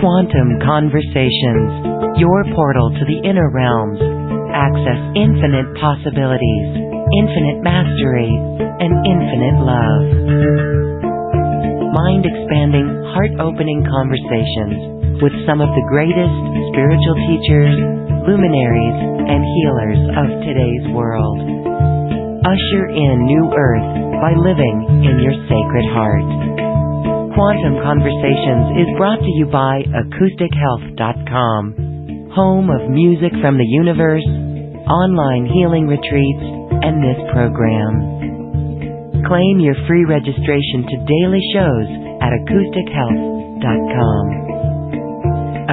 Quantum Conversations, your portal to the inner realms. Access infinite possibilities, infinite mastery, and infinite love. Mind-expanding, heart-opening conversations with some of the greatest spiritual teachers, luminaries, and healers of today's world. Usher in new earth by living in your sacred heart. Quantum Conversations is brought to you by AcousticHealth.com, home of music from the universe, online healing retreats, and this program. Claim your free registration to daily shows at AcousticHealth.com.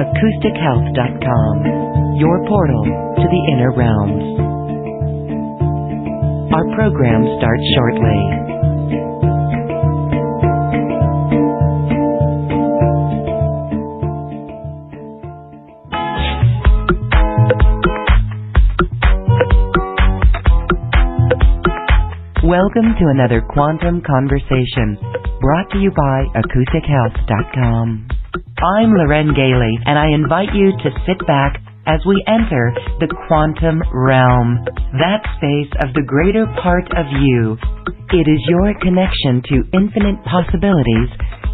AcousticHealth.com, your portal to the inner realms. Our program starts shortly. Welcome to another Quantum Conversation, brought to you by AcousticHealth.com. I'm Loren Gailey, and I invite you to sit back as we enter the quantum realm, that space of the greater part of you. It is your connection to infinite possibilities,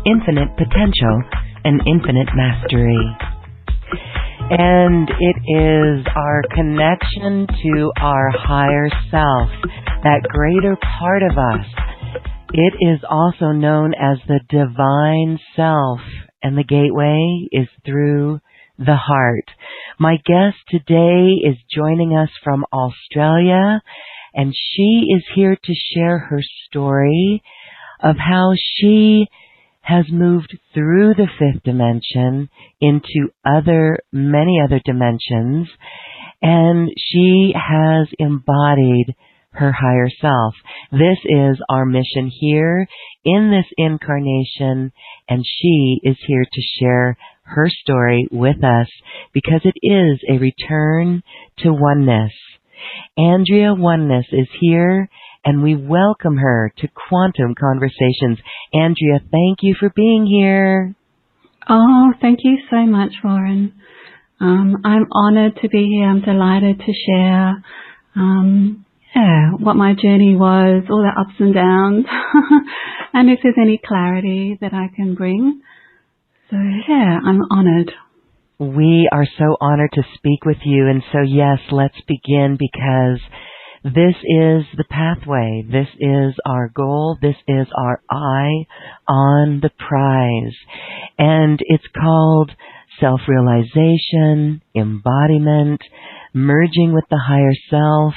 infinite potential, and infinite mastery. And it is our connection to our higher self, that greater part of us. It is also known as the divine self, and the gateway is through the heart. My guest today is joining us from Australia, and she is here to share her story of how she has moved through the fifth dimension into many other dimensions, and she has embodied her higher self. This is our mission here in this incarnation, and she is here to share her story with us because it is a return to oneness. Andrea Oneness is here, and we welcome her to Quantum Conversations. Andrea, thank you for being here. Oh, thank you so much, Lauren. I'm honored to be here. I'm delighted to share what my journey was, all the ups and downs, and if there's any clarity that I can bring. So, I'm honored. We are so honored to speak with you. And so, yes, let's begin because this is the pathway. This is our goal. This is our eye on the prize. And it's called self-realization, embodiment, merging with the higher self.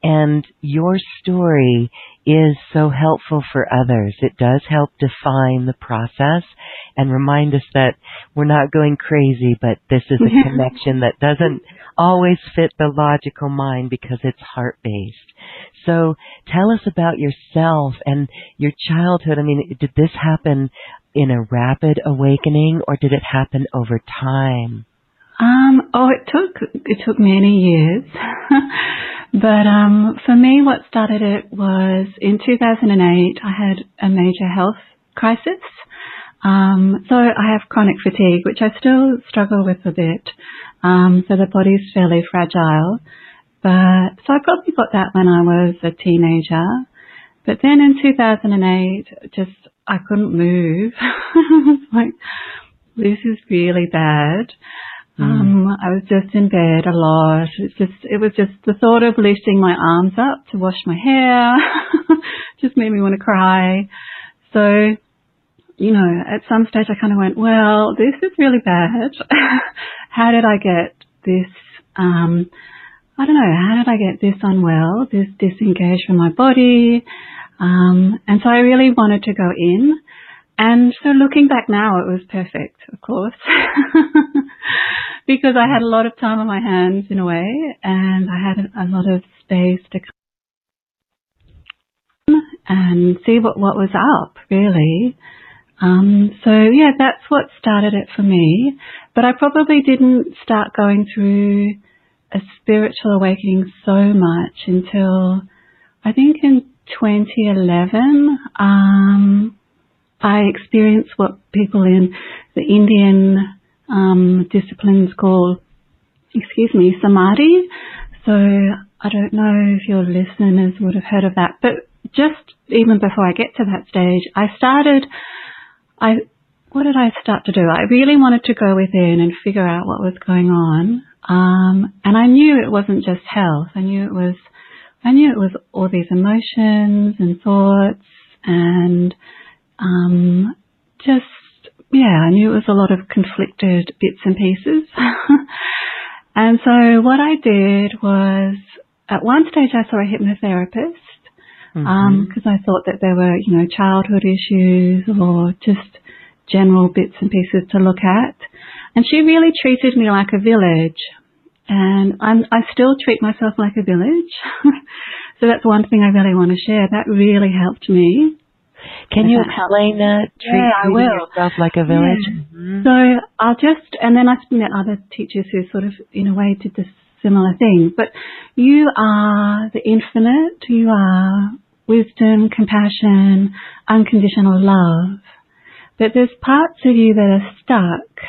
And your story is so helpful for others. It does help define the process and remind us that we're not going crazy, but this is a connection that doesn't always fit the logical mind because it's heart-based. So tell us about yourself and your childhood. I mean, did this happen in a rapid awakening or did it happen over time? It took many years. But for me, what started it was in 2008, I had a major health crisis. So I have chronic fatigue, which I still struggle with a bit. So the body's fairly fragile. So I probably got that when I was a teenager. But then in 2008, I couldn't move. I was like, this is really bad. I was just in bed a lot. It was just the thought of lifting my arms up to wash my hair just made me want to cry. So, at some stage I kind of went, well, this is really bad. How did I get this, how did I get this unwell, this disengaged from my body? And so I really wanted to go in. And so looking back now, it was perfect, of course, because I had a lot of time on my hands in a way, and I had a lot of space to come and see what was up, really. That's what started it for me. But I probably didn't start going through a spiritual awakening so much until I think in 2011. I experienced what people in the Indian disciplines called, Samadhi. So I don't know if your listeners would have heard of that, but just even before I get to that stage, what did I start to do? I really wanted to go within and figure out what was going on. And I knew it wasn't just health. I knew it was all these emotions and thoughts and, I knew it was a lot of conflicted bits and pieces. And so what I did was, at one stage I saw a hypnotherapist, because I thought that there were, childhood issues or just general bits and pieces to look at. And she really treated me like a village. And I still treat myself like a village. So that's one thing I really want to share. That really helped me. Can you explain that? I will. Treating yourself like a village? Yeah. Mm-hmm. So and then I've met other teachers who sort of, in a way, did this similar thing. But you are the infinite. You are wisdom, compassion, unconditional love. But there's parts of you that are stuck,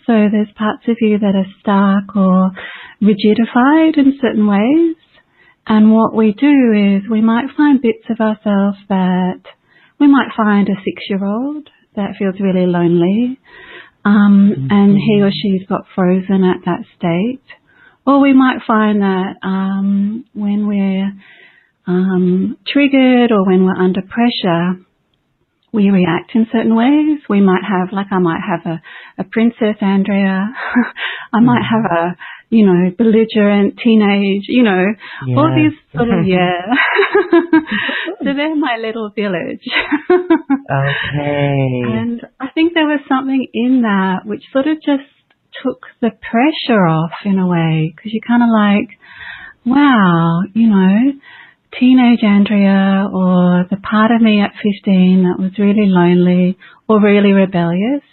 so there's parts of you that are stuck or rigidified in certain ways. And what we do is we might find bits of ourselves that we might find a 6-year-old that feels really lonely, and he or she's got frozen at that state. Or we might find that when we're triggered or when we're under pressure, we react in certain ways. We might have, I might have a princess Andrea. I might have a, belligerent teenage, all these sort of, So they're my little village. Okay. And I think there was something in that which sort of just took the pressure off in a way, because you're kind of like, wow, teenage Andrea, or the part of me at 15 that was really lonely or really rebellious,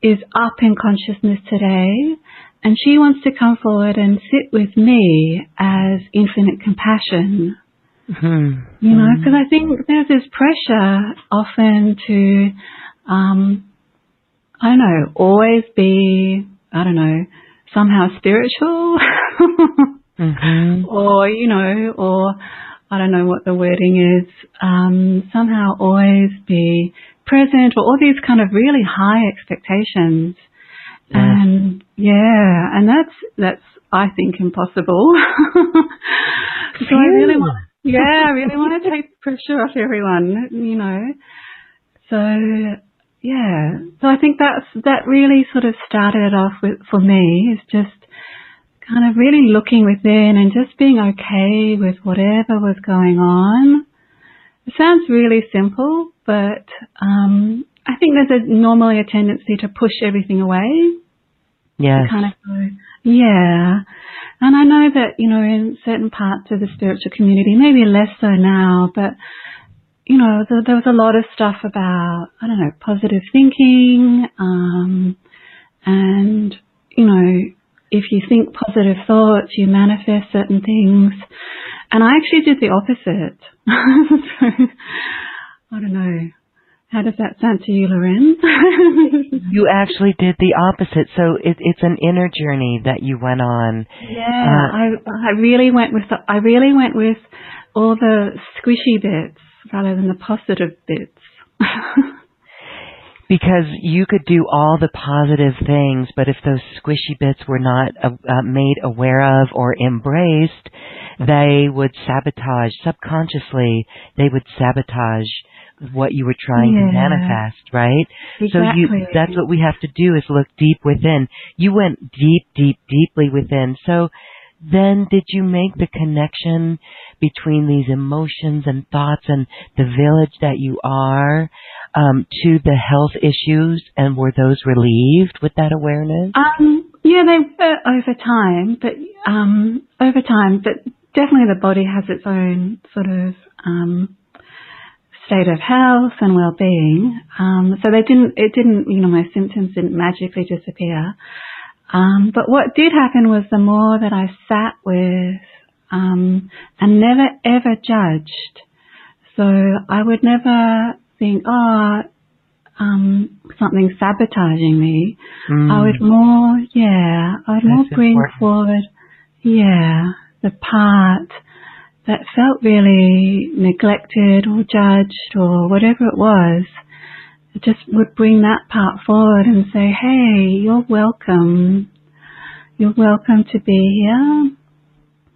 is up in consciousness today, and she wants to come forward and sit with me as infinite compassion. Because I think there's this pressure often to, always be, somehow spiritual, or I don't know what the wording is, somehow always be present, or all these kind of really high expectations. And that's I think impossible. So I really want to take the pressure off everyone, So so I think that really sort of started off for me, is just kind of really looking within and just being okay with whatever was going on. It sounds really simple, but I think there's normally a tendency to push everything away. Yes. Kind of go, And I know that, in certain parts of the spiritual community, maybe less so now, but, there was a lot of stuff about, positive thinking, and, if you think positive thoughts, you manifest certain things. And I actually did the opposite. So, I don't know. How does that sound to you, Loren? You actually did the opposite. So it's an inner journey that you went on. Yeah, I really went with all the squishy bits rather than the positive bits. Because you could do all the positive things, but if those squishy bits were not made aware of or embraced, they would sabotage, subconsciously, they would sabotage what you were trying to manifest, right? Exactly. So that's what we have to do, is look deep within. You went deeply within. So then did you make the connection between these emotions and thoughts and the village that you are to the health issues, and were those relieved with that awareness? They were over time, but definitely the body has its own sort of state of health and well-being. So my symptoms didn't magically disappear. But what did happen was, the more that I sat with and never ever judged. So I would never think, something sabotaging me, I would more bring forward, the part that felt really neglected or judged or whatever it was. I just would bring that part forward and say, hey, you're welcome. You're welcome to be here.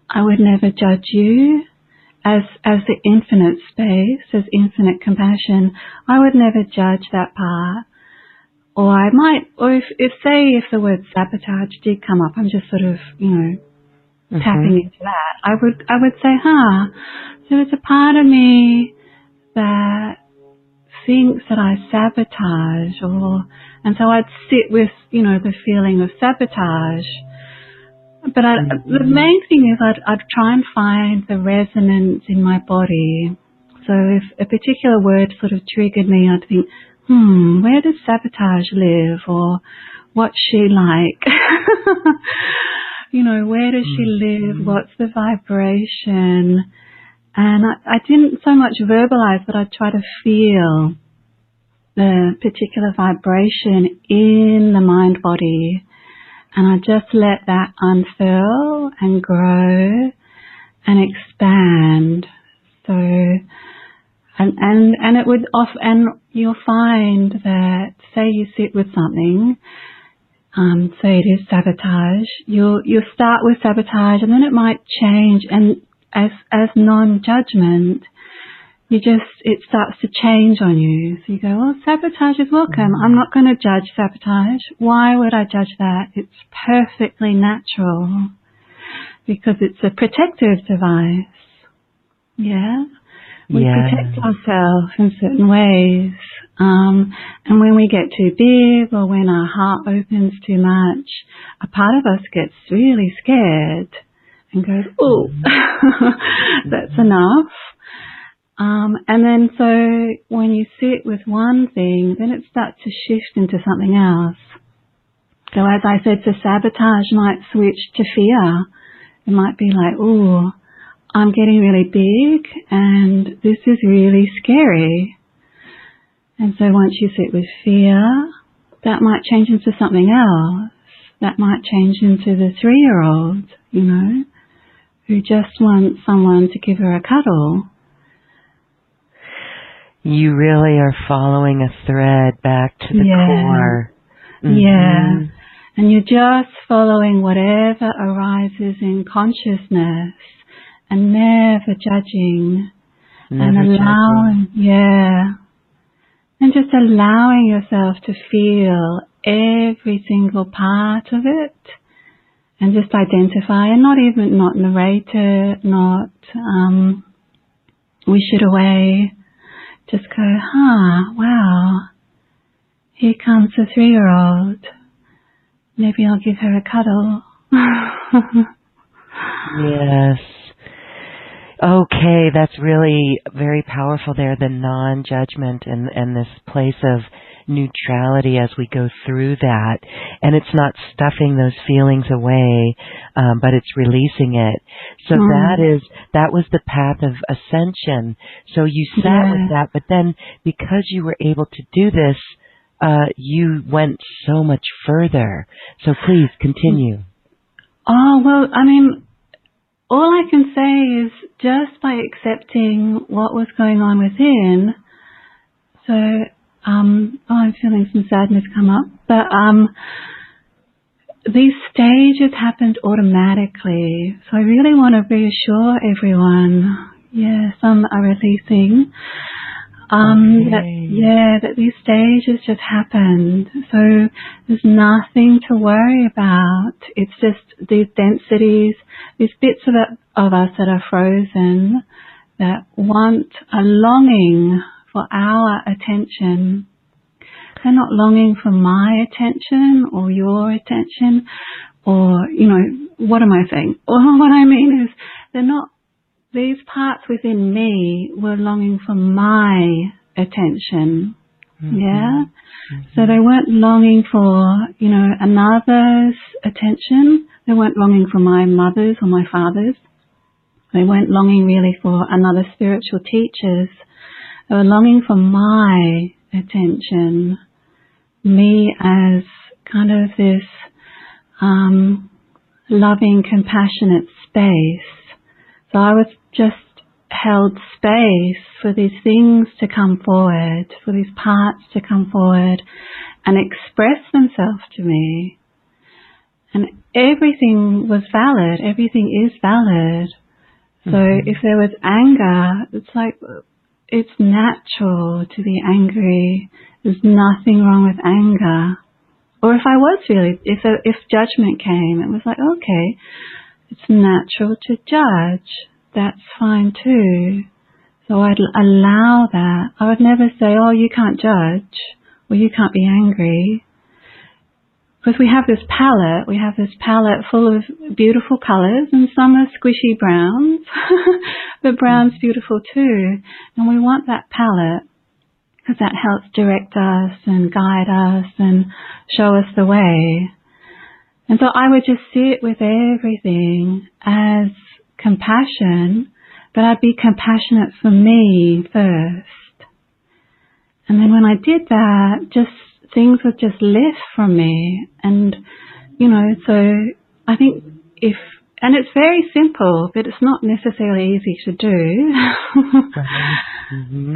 I would never judge you. As the infinite space, as infinite compassion, I would never judge that part. Or I might, or if the word sabotage did come up, I'm just sort of, tapping into that. I would say, so it's a part of me that thinks that I sabotage, and so I'd sit with, the feeling of sabotage. But the main thing is I'd try and find the resonance in my body. So if a particular word sort of triggered me, I'd think, where does sabotage live? Or what's she like? Where does she live? What's the vibration? And I didn't so much verbalize, but I'd try to feel the particular vibration in the mind body. And I just let that unfurl and grow and expand. So, and it would and you'll find that, say you sit with something, say it is sabotage, you'll start with sabotage and then it might change, and as non-judgment, it starts to change on you. So you go, well, sabotage is welcome. I'm not going to judge sabotage. Why would I judge that? It's perfectly natural because it's a protective device. Yeah? We protect ourselves in certain ways. And when we get too big or when our heart opens too much, a part of us gets really scared and goes, oh, that's enough. And then so when you sit with one thing, then it starts to shift into something else. So as I said, the sabotage might switch to fear. It might be like, oh, I'm getting really big and this is really scary. And so once you sit with fear, that might change into something else. That might change into the 3-year-old, who just wants someone to give her a cuddle. You really are following a thread back to the core. Yeah. And you're just following whatever arises in consciousness and never judging. And just allowing yourself to feel every single part of it and just identify, and not narrate it, not wish it away. Just go, wow, here comes the 3-year-old. Maybe I'll give her a cuddle. Yes. Okay, that's really very powerful there, the non-judgment and this place of neutrality as we go through that. And it's not stuffing those feelings away, but it's releasing it. So that was the path of ascension. So you sat with that, but then because you were able to do this, you went so much further. So please continue. Oh, well, all I can say is just by accepting what was going on within. So, I'm feeling some sadness come up, but these stages happened automatically. So I really want to reassure everyone. Yeah, some are releasing. That these stages just happened. So there's nothing to worry about. It's just these densities, these bits of us that are frozen, that want a longing for our attention. They're not longing for my attention or your attention or, what am I saying? Well, what I mean is these parts within me were longing for my attention. Mm-hmm. Yeah? Mm-hmm. So they weren't longing for, another's attention. They weren't longing for my mother's or my father's. They weren't longing really for another spiritual teacher's. They were longing for my attention, me as kind of this loving, compassionate space. So I was just held space for these things to come forward, for these parts to come forward and express themselves to me. And everything was valid. Everything is valid. So if there was anger, it's like, it's natural to be angry. There's nothing wrong with anger. Or if I was really, if judgment came, it was like, okay, it's natural to judge. That's fine too. So I'd allow that. I would never say, oh, you can't judge, or you can't be angry. Because we have this palette full of beautiful colours, and some are squishy browns, but brown's beautiful too. And we want that palette because that helps direct us and guide us and show us the way. And so I would just sit with everything as compassion, but I'd be compassionate for me first. And then when I did that, things would just lift from me. And, so I think and it's very simple, but it's not necessarily easy to do.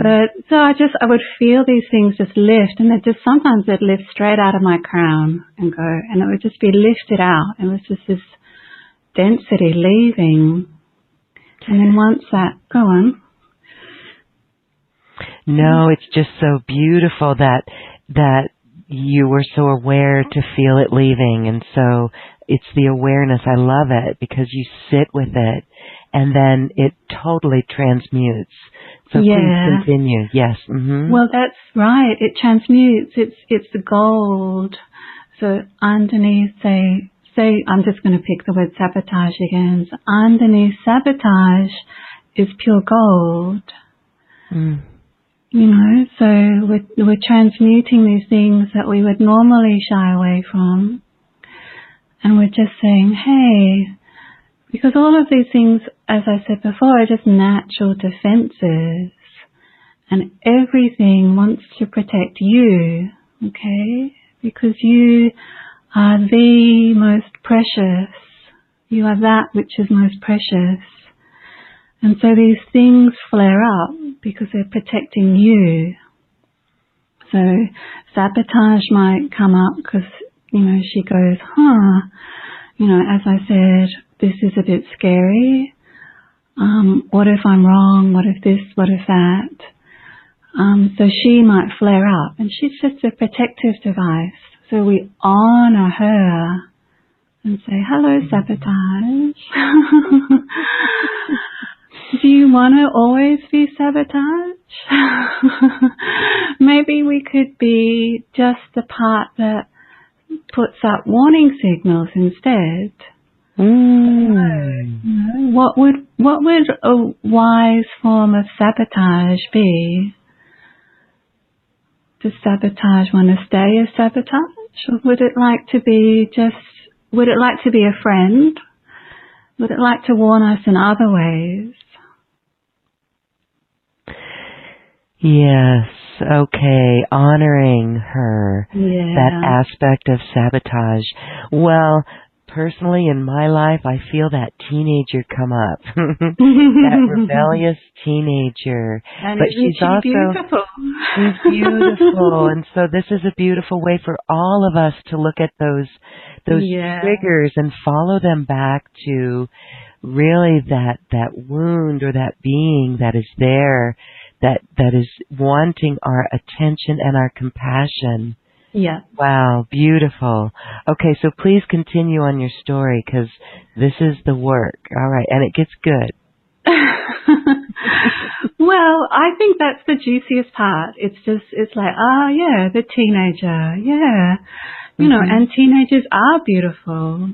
But so I would feel these things just lift, and sometimes they'd lift straight out of my crown and go, and it would just be lifted out. It was just this density leaving. And then once go on. No, it's just so beautiful that you were so aware to feel it leaving. And so it's the awareness. I love it because you sit with it and then it totally transmutes. So please continue. Yes. Well, that's right. It transmutes. It's the gold. So underneath, say I'm just going to pick the word sabotage again. So underneath sabotage is pure gold. So we're transmuting these things that we would normally shy away from. And we're just saying, hey, because all of these things, as I said before, are just natural defenses. And everything wants to protect you, okay? Because you are the most precious. You are that which is most precious. And so these things flare up because they're protecting you. So sabotage might come up because, she goes, as I said, this is a bit scary. What if I'm wrong? What if this? What if that? So she might flare up, and she's just a protective device. So we honor her and say, hello, sabotage. Do you want to always be sabotage? Maybe we could be just the part that puts up warning signals instead. What would a wise form of sabotage be? Does sabotage want to stay as sabotage? Or would it like to be a friend? Would it like to warn us in other ways? Yes, okay, honoring her, that aspect of sabotage. Well, personally in my life, I feel that teenager come up, that rebellious teenager. And but she's also beautiful. She's beautiful, and so this is a beautiful way for all of us to look at those triggers and follow them back to really that wound or that being that is there. That is wanting our attention and our compassion. Yeah. Wow, beautiful. Okay, so please continue on your story because this is the work. All right, and it gets good. Well, I think that's the juiciest part. It's like, the teenager, and teenagers are beautiful.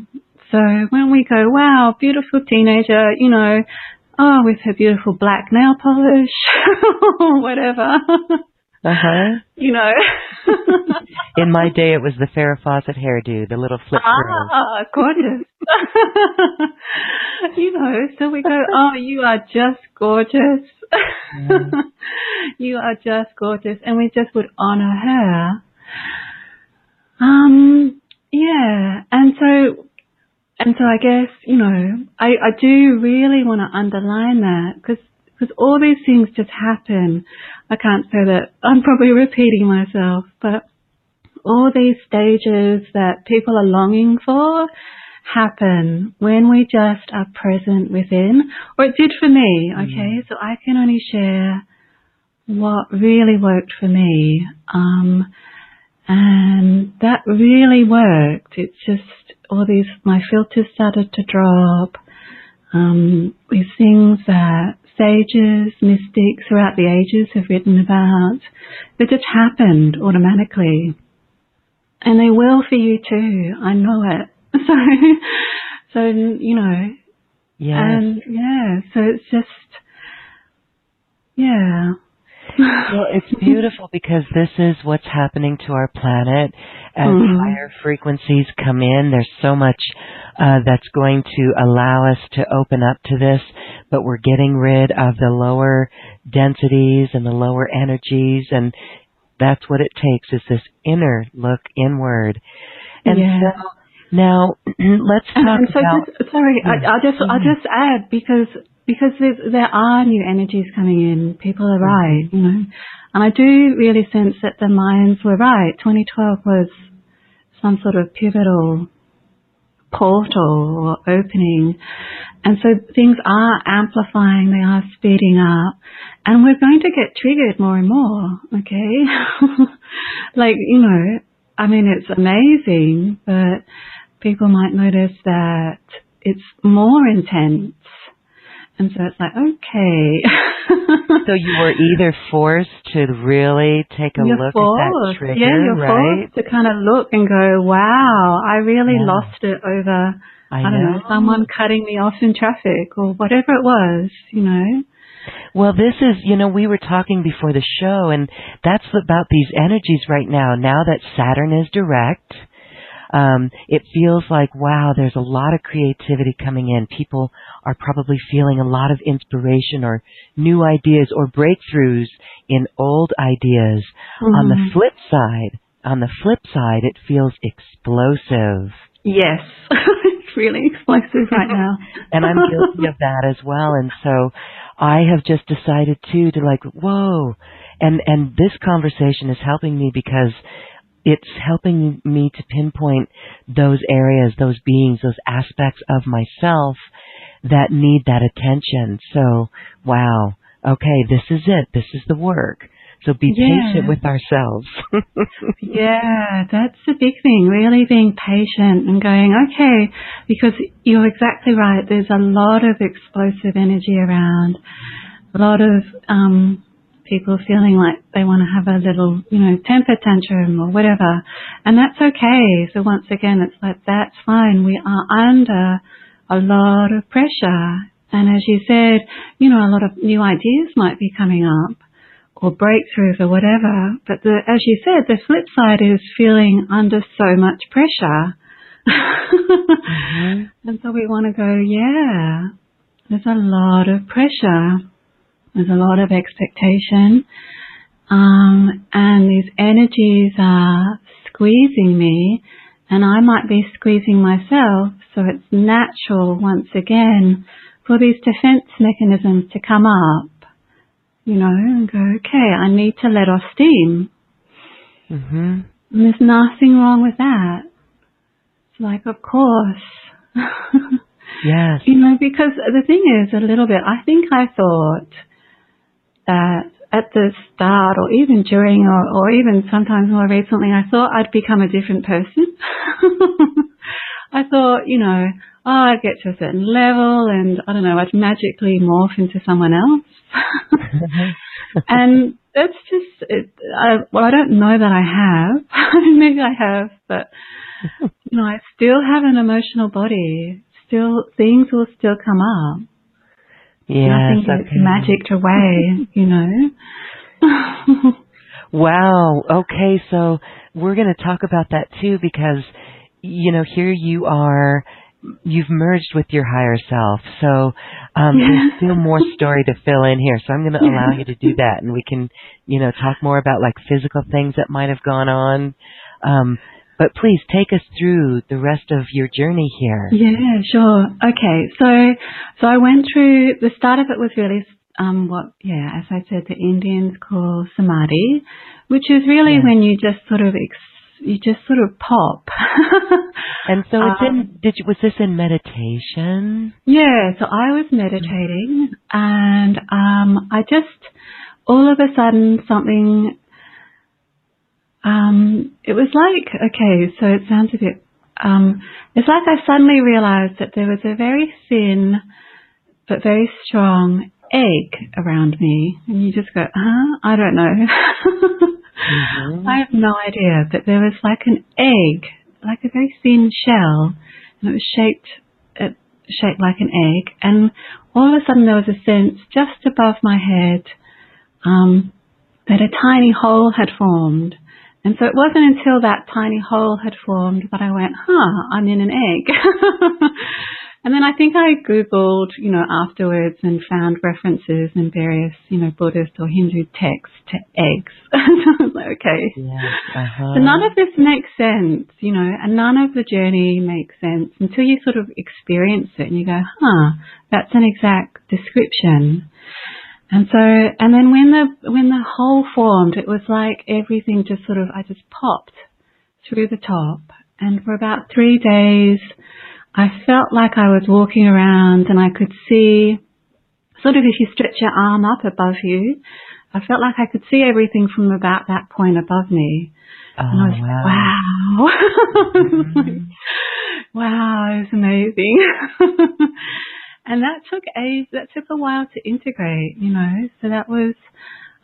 So when we go, wow, beautiful teenager, with her beautiful black nail polish or whatever. In my day, it was the Farrah Fawcett hairdo, the little flip curls. Gorgeous. So we go, you are just gorgeous. You are just gorgeous. And we just would honor her. And so I guess, I do really want to underline that because all these things just happen. I can't say that I'm probably repeating myself, but all these stages that people are longing for happen when we just are present within, or it did for me, okay? So I can only share what really worked for me. And that really worked. It's just all these, my filters started to drop. These things that sages, mystics throughout the ages have written about, they just happened automatically. And they will for you too. I know it. So, Yes. And so it's just, Well, it's beautiful because this is what's happening to our planet as higher frequencies come in. There's so much that's going to allow us to open up to this, but we're getting rid of the lower densities and the lower energies, and that's what it takes, is this inner look inward. And so now let's talk about... I'll just add, because there are new energies coming in. People are right, And I do really sense that the minds were right. 2012 was some sort of pivotal portal or opening. And so things are amplifying, they are speeding up. And we're going to get triggered more and more, okay? It's amazing, but people might notice that it's more intense. And so it's like, okay. So you were either forced to really take a look at that trigger, you're forced to kind of look and go, wow, I really lost it over, I don't know, someone cutting me off in traffic or whatever it was, Well, this is, we were talking before the show, and that's about these energies right now. Now that Saturn is direct, it feels like, wow, there's a lot of creativity coming in. People are probably feeling a lot of inspiration or new ideas or breakthroughs in old ideas. On the flip side, it feels explosive. Yes, it's really explosive right now. And I'm guilty of that as well. And so I have just decided too to whoa. And this conversation is helping me because it's helping me to pinpoint those areas, those beings, those aspects of myself that need that attention. So, wow, okay, this is it. This is the work. So be patient with ourselves. That's the big thing, really being patient and going, okay, because you're exactly right. There's a lot of explosive energy around, a lot of people feeling like they want to have a little, temper tantrum or whatever. And that's okay. So once again, it's like, that's fine. We are under a lot of pressure. And as you said, a lot of new ideas might be coming up or breakthroughs or whatever. But as you said, the flip side is feeling under so much pressure. And so we want to go, there's a lot of pressure. There's a lot of expectation, and these energies are squeezing me, and I might be squeezing myself, so it's natural, once again, for these defense mechanisms to come up, and go, okay, I need to let off steam. And there's nothing wrong with that. It's like, of course. Yes. Because the thing is, a little bit, I think I thought that at the start or even during or even sometimes more recently, I thought I'd become a different person. I thought, I'd get to a certain level and, I don't know, I'd magically morph into someone else. And that's just, I don't know that I have. Maybe I have, but, I still have an emotional body. Still, things will still come up. Nothing gets magicked away, Wow. Okay, so we're going to talk about that too because, here you are, you've merged with your higher self. So there's still more story to fill in here. So I'm going to allow you to do that, and we can, talk more about physical things that might have gone on. But please take us through the rest of your journey here. Yeah, sure. Okay, so I went through, the start of it was really as I said, the Indians call Samadhi, which is really when you just sort of pop. And so was this in meditation? Yeah, so I was meditating, and I just, all of a sudden something, it was like, okay, so it sounds a bit, it's like I suddenly realized that there was a very thin but very strong egg around me. And you just go, I don't know. I have no idea. But there was like an egg, like a very thin shell, and it was shaped like an egg. And all of a sudden there was a sense just above my head that a tiny hole had formed. And so it wasn't until that tiny hole had formed that I went, I'm in an egg. And then I think I Googled, afterwards and found references in various, Buddhist or Hindu texts to eggs. And I was like, okay. So none of this makes sense, and none of the journey makes sense until you sort of experience it and you go, that's an exact description. And then when the hole formed, it was like everything just I just popped through the top. And for about 3 days, I felt like I was walking around and I could see, sort of if you stretch your arm up above you, I felt like I could see everything from about that point above me. And I was like, wow. Wow, it was amazing. And that took a while to integrate, so that was,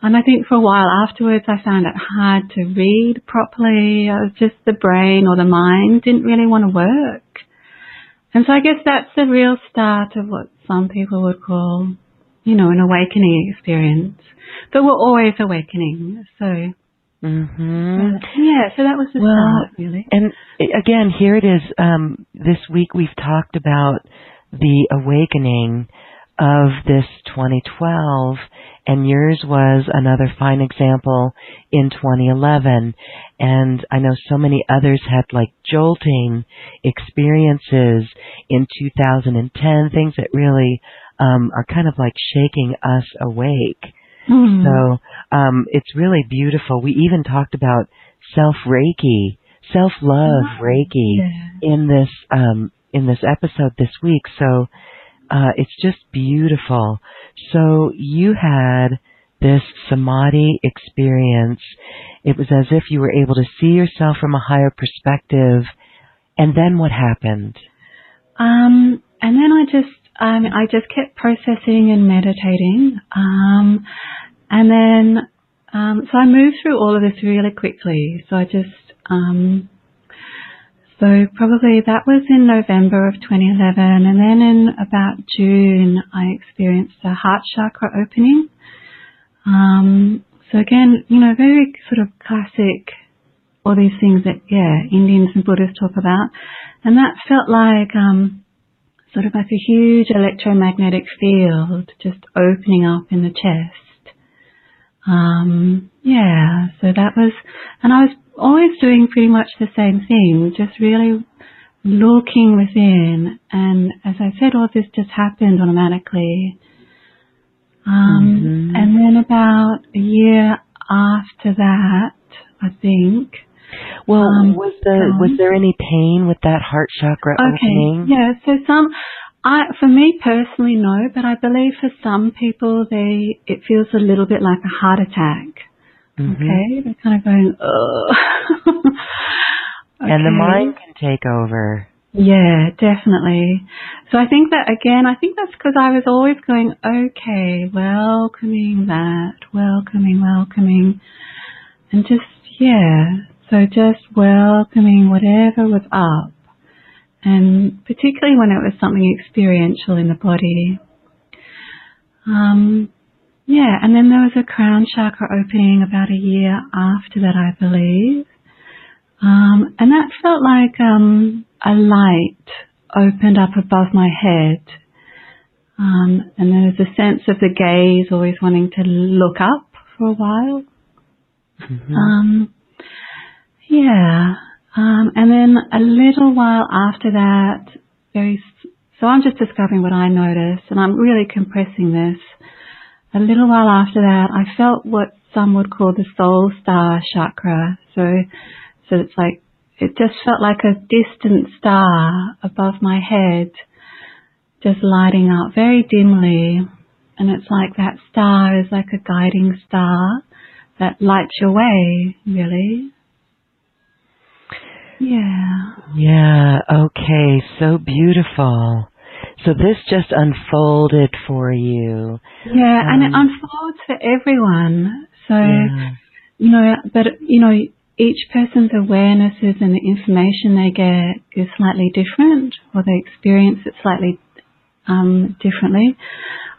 and I think for a while afterwards I found it hard to read properly. It was just the brain or the mind didn't really want to work. And so I guess that's the real start of what some people would call, an awakening experience. But we're always awakening, so. So that was the start, really. And again, here it is. This week we've talked about the awakening of this 2012, and yours was another fine example in 2011. And I know so many others had jolting experiences in 2010, things that really are kind of like shaking us awake. So it's really beautiful. We even talked about self-Reiki, self-love Reiki in this episode this week. So it's just beautiful. So you had this Samadhi experience. It was as if you were able to see yourself from a higher perspective. And then what happened? And then I just kept processing and meditating. And then, so I moved through all of this really quickly. So I just, so probably that was in November of 2011. And then in about June, I experienced a heart chakra opening. So again, very sort of classic, all these things that, Indians and Buddhists talk about. And that felt like, sort of like a huge electromagnetic field just opening up in the chest. So that was, and I was always doing pretty much the same thing, just really looking within. And as I said, all this just happened automatically. And then about a year after that, I think. Well, was there any pain with that heart chakra opening? Yeah, so for me personally, no, but I believe for some people, it feels a little bit like a heart attack. Okay, they're kind of going, ugh. And the mind can take over. Yeah, definitely. So I think that's because I was always going, okay, welcoming that, welcoming, and just, so just welcoming whatever was up, and particularly when it was something experiential in the body. And then there was a crown chakra opening about a year after that, I believe. And that felt like a light opened up above my head. And there was a sense of the gaze always wanting to look up for a while. And then a little while after that, so I'm just describing what I noticed, and I'm really compressing this. A little while after that, I felt what some would call the soul star chakra. So it's like, it just felt like a distant star above my head, just lighting up very dimly. And it's like that star is like a guiding star that lights your way, really. Yeah. Yeah, okay, so beautiful. So this just unfolded for you. Yeah, and it unfolds for everyone. So, each person's awarenesses and the information they get is slightly different, or they experience it slightly differently.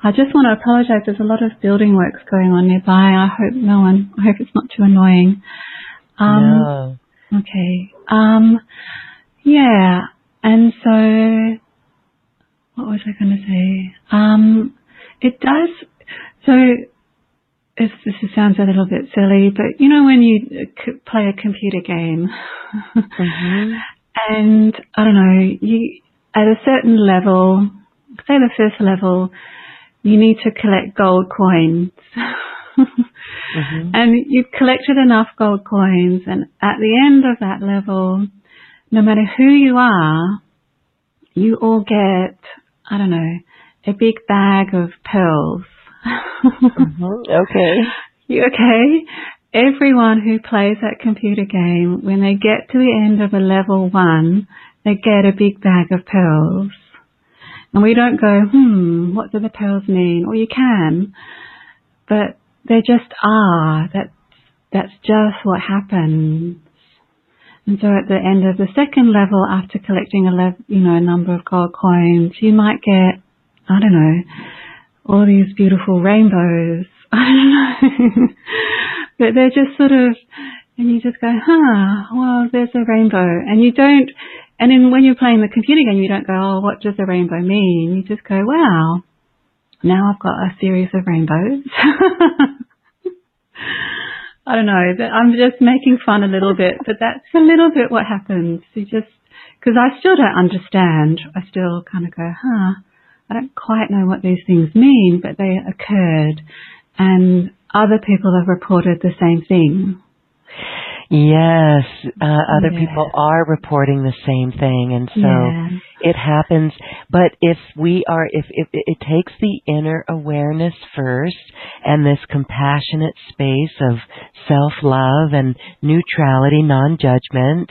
I just want to apologize. There's a lot of building works going on nearby. I hope it's not too annoying. No. Okay. Yeah. And so, what was I going to say? It does. So, this sounds a little bit silly, but when you play a computer game, mm-hmm. and I don't know, you at a certain level, say the first level, you need to collect gold coins. mm-hmm. And you've collected enough gold coins, and at the end of that level, no matter who you are, you all get, I don't know, a big bag of pearls. mm-hmm. Okay. Okay? Everyone who plays that computer game, when they get to the end of a level 1, they get a big bag of pearls. And we don't go, what do the pearls mean? Or you can, but they just are. That's just what happens. And so at the end of the second level, after collecting a number of gold coins, you might get, I don't know, all these beautiful rainbows. I don't know. But they're just sort of, and you just go, well, there's a rainbow. And you don't, and then when you're playing the computer game, you don't go, oh, what does a rainbow mean? You just go, wow, now I've got a series of rainbows. I don't know, I'm just making fun a little bit, but that's a little bit what happens. You just, because I still don't understand. I still kind of go, I don't quite know what these things mean, but they occurred, and other people have reported the same thing. Yes, other people are reporting the same thing, and so it happens. But if it takes the inner awareness first, and this compassionate space of self-love and neutrality, non-judgment,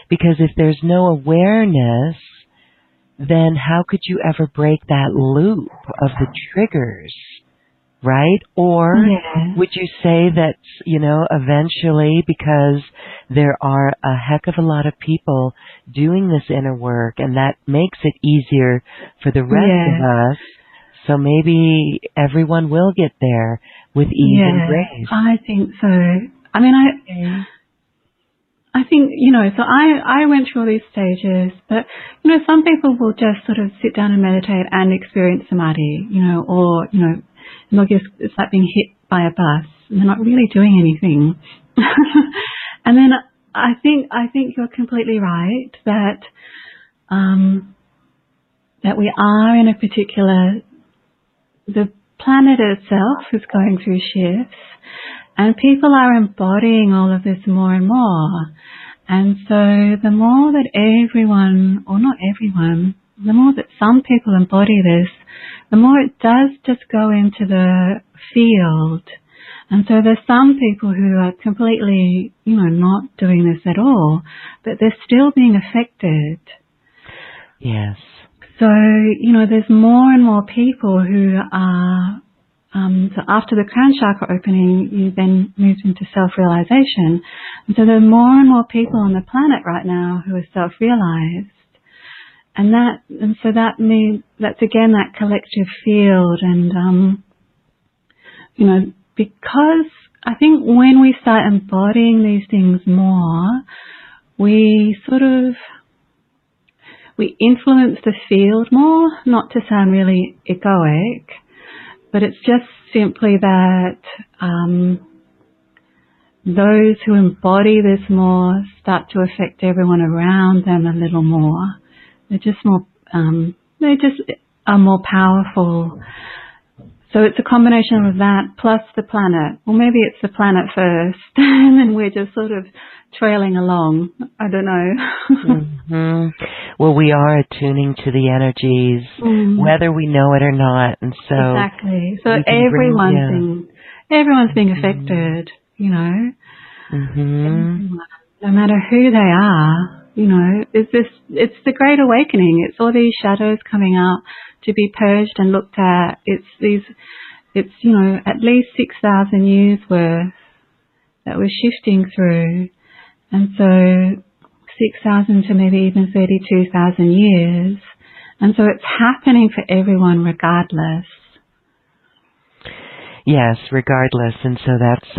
because if there's no awareness, then how could you ever break that loop of the triggers? Right? Or would you say that, eventually, because there are a heck of a lot of people doing this inner work, and that makes it easier for the rest of us, so maybe everyone will get there with ease and grace? I think so. I mean, I think, so I went through all these stages, but, some people will just sort of sit down and meditate and experience Samadhi, or, and it's like being hit by a bus, and they're not really doing anything. And then I think you're completely right that that we are in a particular, the planet itself is going through shifts, and people are embodying all of this more and more. And so the more that everyone, or not everyone, the more that some people embody this, the more it does just go into the field. And so there's some people who are completely, not doing this at all, but they're still being affected. Yes. So, there's more and more people who are, so after the crown chakra opening, you then move into self-realization. And so there are more and more people on the planet right now who are self-realized. And so that means, that's again that collective field, and, because I think when we start embodying these things more, we influence the field more, not to sound really egoic, but it's just simply that, those who embody this more start to affect everyone around them a little more. They're just more, they just are more powerful. So it's a combination of that plus the planet. Well, maybe it's the planet first, and then we're just sort of trailing along. I don't know. Well, we are attuning to the energies, whether we know it or not, and so exactly. So everyone's being affected. You know, no matter who they are. You know, it's the Great Awakening. It's all these shadows coming out to be purged and looked at. It's you know, at least 6,000 years worth that we're shifting through. And so 6,000 to maybe even 32,000 years. And so it's happening for everyone regardless. Yes, regardless. And so that's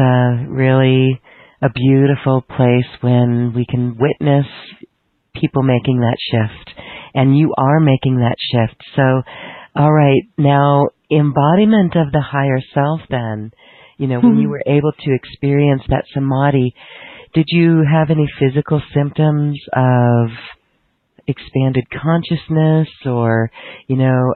really a beautiful place when we can witness people making that shift. And you are making that shift. So, all right, now embodiment of the higher self then, you know, when you were able to experience that samadhi, did you have any physical symptoms of expanded consciousness or, you know,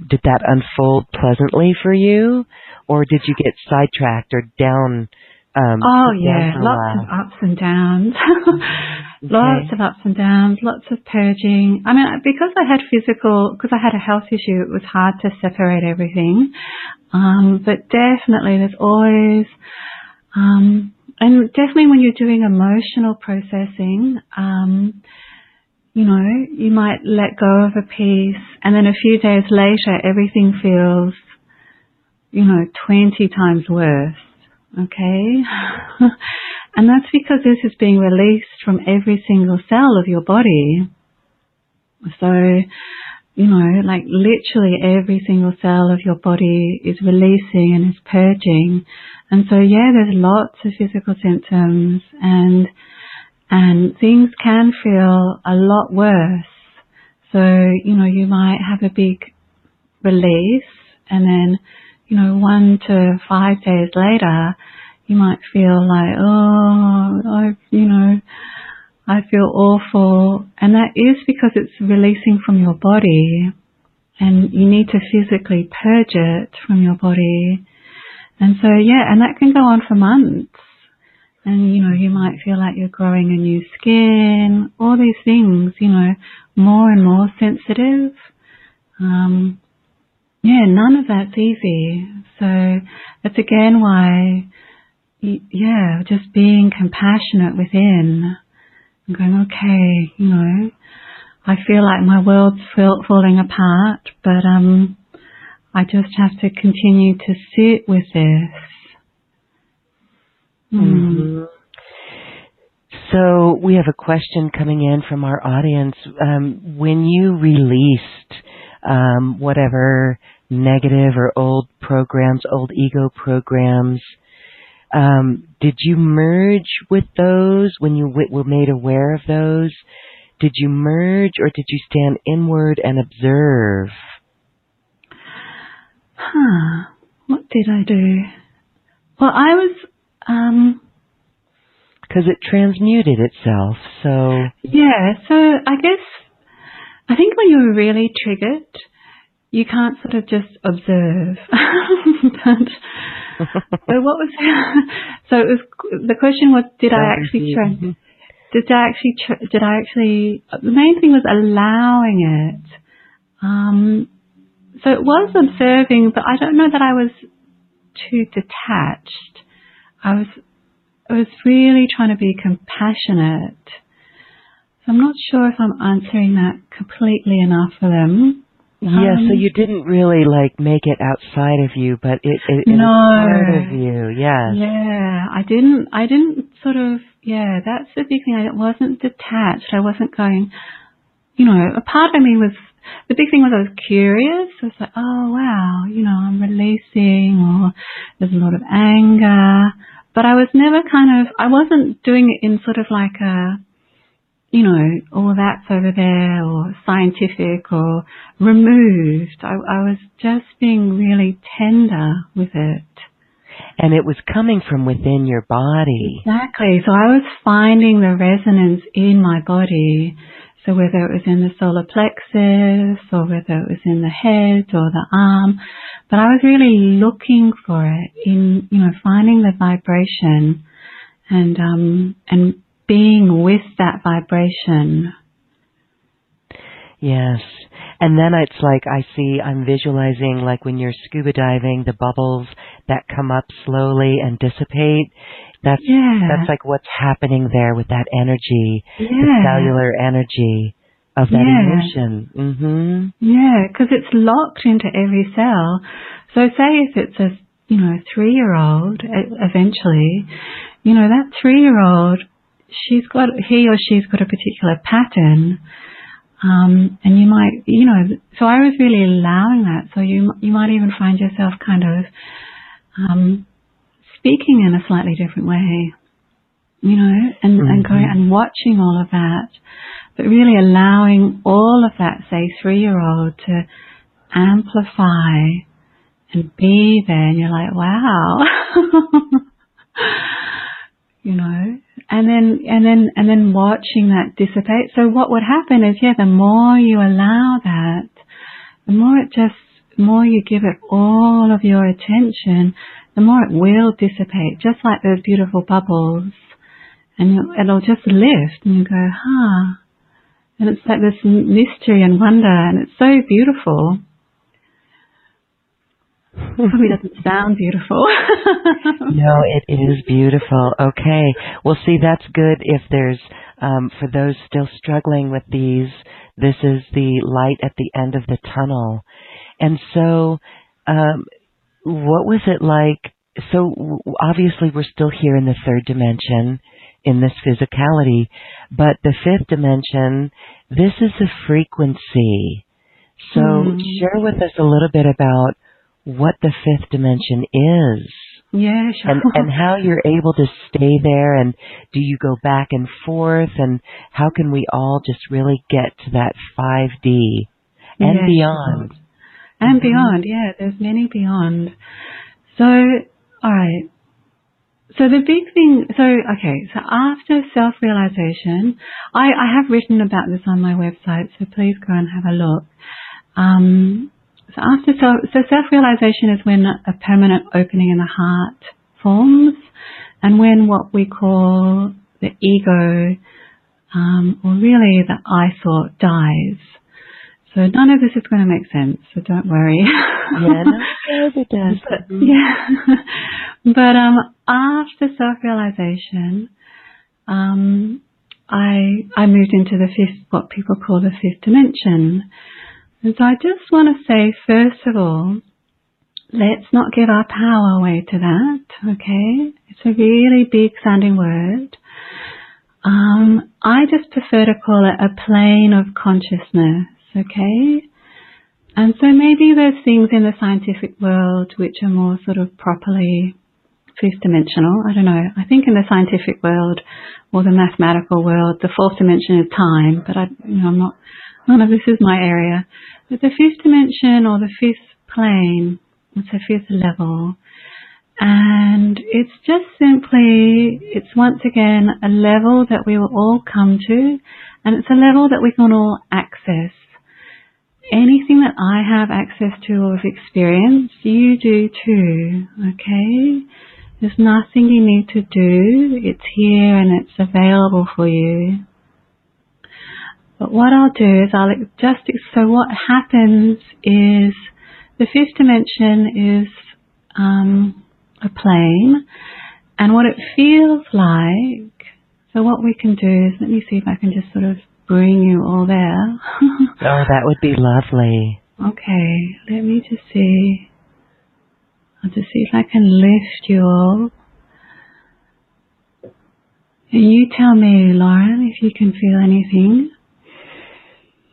did that unfold pleasantly for you? Or did you get sidetracked or down? Lots of ups and downs. Lots of ups and downs, lots of purging. I mean, because I had a health issue, it was hard to separate everything. But definitely there's always, and definitely when you're doing emotional processing, you know, you might let go of a piece and then a few days later everything feels, you know, 20 times worse. Okay? And that's because this is being released from every single cell of your body. So, you know, like literally every single cell of your body is releasing and is purging. And so, yeah, there's lots of physical symptoms and things can feel a lot worse. So, you know, you might have a big release and then, you know, 1 to 5 days later, you might feel like, I feel awful. And that is because it's releasing from your body and you need to physically purge it from your body. And so, yeah, and that can go on for months. And, you know, you might feel like you're growing a new skin, all these things, you know, more and more sensitive. Yeah, none of that's easy. So that's again why, yeah, just being compassionate within and going, okay, you know, I feel like my world's falling apart, but I just have to continue to sit with this. So we have a question coming in from our audience. When you released whatever negative or old programs, old ego programs, did you merge with those when you were made aware of those? Did you merge or did you stand inward and observe? What did I do? Well, I was... because it transmuted itself, so... Yeah, so I think when you're really triggered, you can't sort of just observe. But what was... So it was... The question was, did I actually... The main thing was allowing it. So it was observing, but I don't know that I was too detached. I was really trying to be compassionate. So I'm not sure if I'm answering that completely enough for them. Yeah, so you didn't really like make it outside of you, but it was part of you. Yes. Yeah, I didn't sort of. Yeah, that's the big thing. I wasn't detached. I wasn't going. You know, a part of me was. The big thing was I was curious. I was like, oh wow, you know, I'm releasing, or there's a lot of anger. But I was never I wasn't doing it in sort of like a, you know, all that's over there or scientific or removed. I was just being really tender with it. And it was coming from within your body. Exactly. So I was finding the resonance in my body. So whether it was in the solar plexus or whether it was in the head or the arm, but I was really looking for it in, finding the vibration and being with that vibration. Yes. And then it's like I'm visualizing like when you're scuba diving, the bubbles that come up slowly and dissipate. That's like what's happening there with that energy, the cellular energy of that emotion. Mm-hmm. Yeah, because it's locked into every cell. So say if it's a 3-year-old, eventually, that 3-year-old, he or she's got a particular pattern. And you might, so I was really allowing that. So you might even find yourself kind of speaking in a slightly different way, and going and watching all of that, but really allowing all of that, say, 3-year-old to amplify and be there. And you're like, wow, and then watching that dissipate. So what would happen is, the more you allow that, the more you give it all of your attention, the more it will dissipate, just like those beautiful bubbles. And it'll just lift, and you go, and it's like this mystery and wonder, and it's so beautiful. Probably doesn't sound beautiful. No, it is beautiful. Okay. Well, see, that's good if there's, for those still struggling with these, this is the light at the end of the tunnel. And so, what was it like? So, obviously, we're still here in the third dimension, in this physicality, but the fifth dimension, this is a frequency. So, share with us a little bit about what the fifth dimension is. Yeah, sure. And how you're able to stay there, and do you go back and forth, and how can we all just really get to that 5D and beyond? Sure. And beyond, there's many beyond. So, all right. So the big thing, so after self-realization, I have written about this on my website, so please go and have a look. So self-realization is when a permanent opening in the heart forms, and when what we call the ego, or really the I thought, dies. So none of this is going to make sense, so don't worry. Yeah, no, it does. But after self-realization, I moved into the fifth, what people call the fifth dimension. And so I just want to say, first of all, let's not give our power away to that, okay? It's a really big sounding word. I just prefer to call it a plane of consciousness, okay? And so maybe there's things in the scientific world which are more sort of properly fifth dimensional. I don't know. I think in the scientific world or the mathematical world, the fourth dimension is time, but I'm not, none of this is my area. But the fifth dimension or the fifth plane, it's a fifth level. And it's just simply, it's once again a level that we will all come to, and it's a level that we can all access. Anything that I have access to or have experienced, you do too, okay? There's nothing you need to do. It's here and it's available for you. But what I'll do is so what happens is the fifth dimension is a plane, and what it feels like, so what we can do is, let me see if I can just sort of bring you all there. Oh, that would be lovely. Okay, let me just see. I'll just see if I can lift you all. And you tell me, Lauren, if you can feel anything.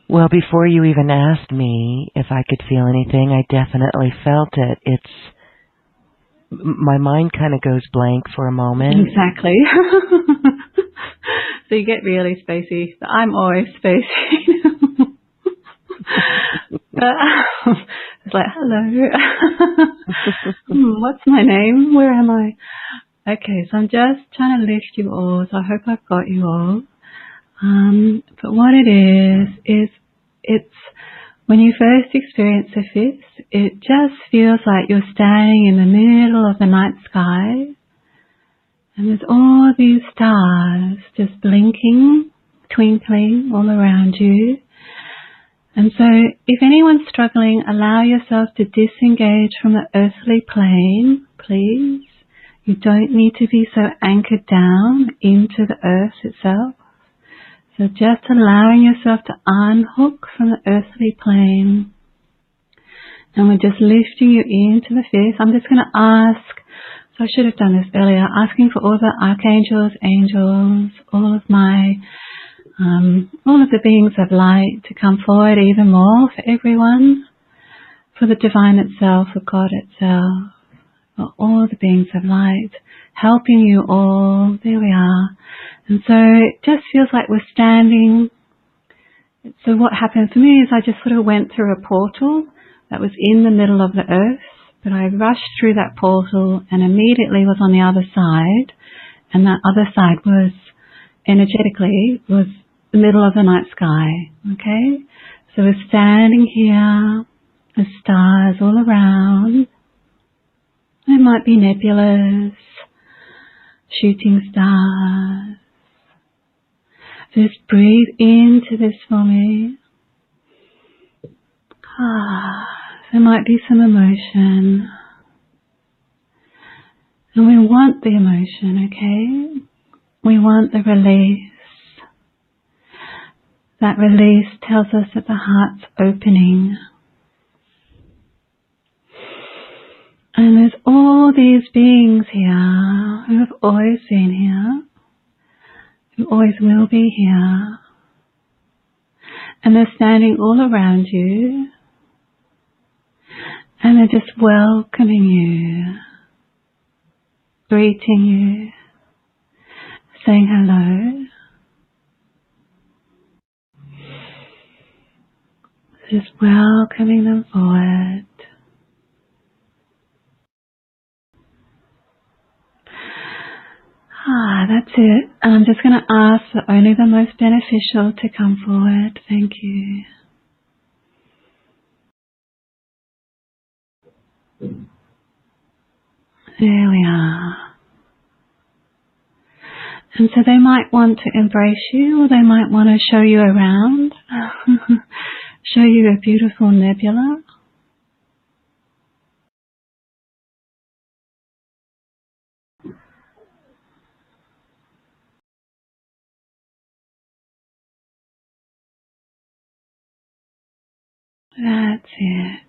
Well, before you even asked me if I could feel anything, I definitely felt it. My mind kind of goes blank for a moment. Exactly. So you get really spacey. I'm always spacey. It's like, hello. What's my name? Where am I? Okay, so I'm just trying to lift you all, so I hope I've got you all. But what it is it's when you first experience the fifth, it just feels like you're standing in the middle of the night sky, and there's all these stars just blinking, twinkling all around you. And so if anyone's struggling, allow yourself to disengage from the earthly plane, please. You don't need to be so anchored down into the earth itself. So just allowing yourself to unhook from the earthly plane. And we're just lifting you into the fifth. I'm just going to ask, so I should have done this earlier, asking for all the archangels, angels, all of the beings of light to come forward even more for everyone, for the divine itself, for God itself, for all the beings of light, helping you all. There we are. And so it just feels like we're standing. So what happened for me is I just sort of went through a portal that was in the middle of the earth, but I rushed through that portal and immediately was on the other side, and that other side was energetically was the middle of the night sky. Okay, so we're standing here, there's stars all around. There might be nebulas, shooting stars. Just breathe into this for me. There might be some emotion. And we want the emotion, okay? We want the release. That release tells us that the heart's opening. And there's all these beings here who have always been here, who always will be here. And they're standing all around you. And they're just welcoming you, greeting you, saying hello. Just welcoming them forward. That's it. I'm just going to ask for only the most beneficial to come forward. Thank you. There we are. And so they might want to embrace you, or they might want to show you around, show you a beautiful nebula. That's it.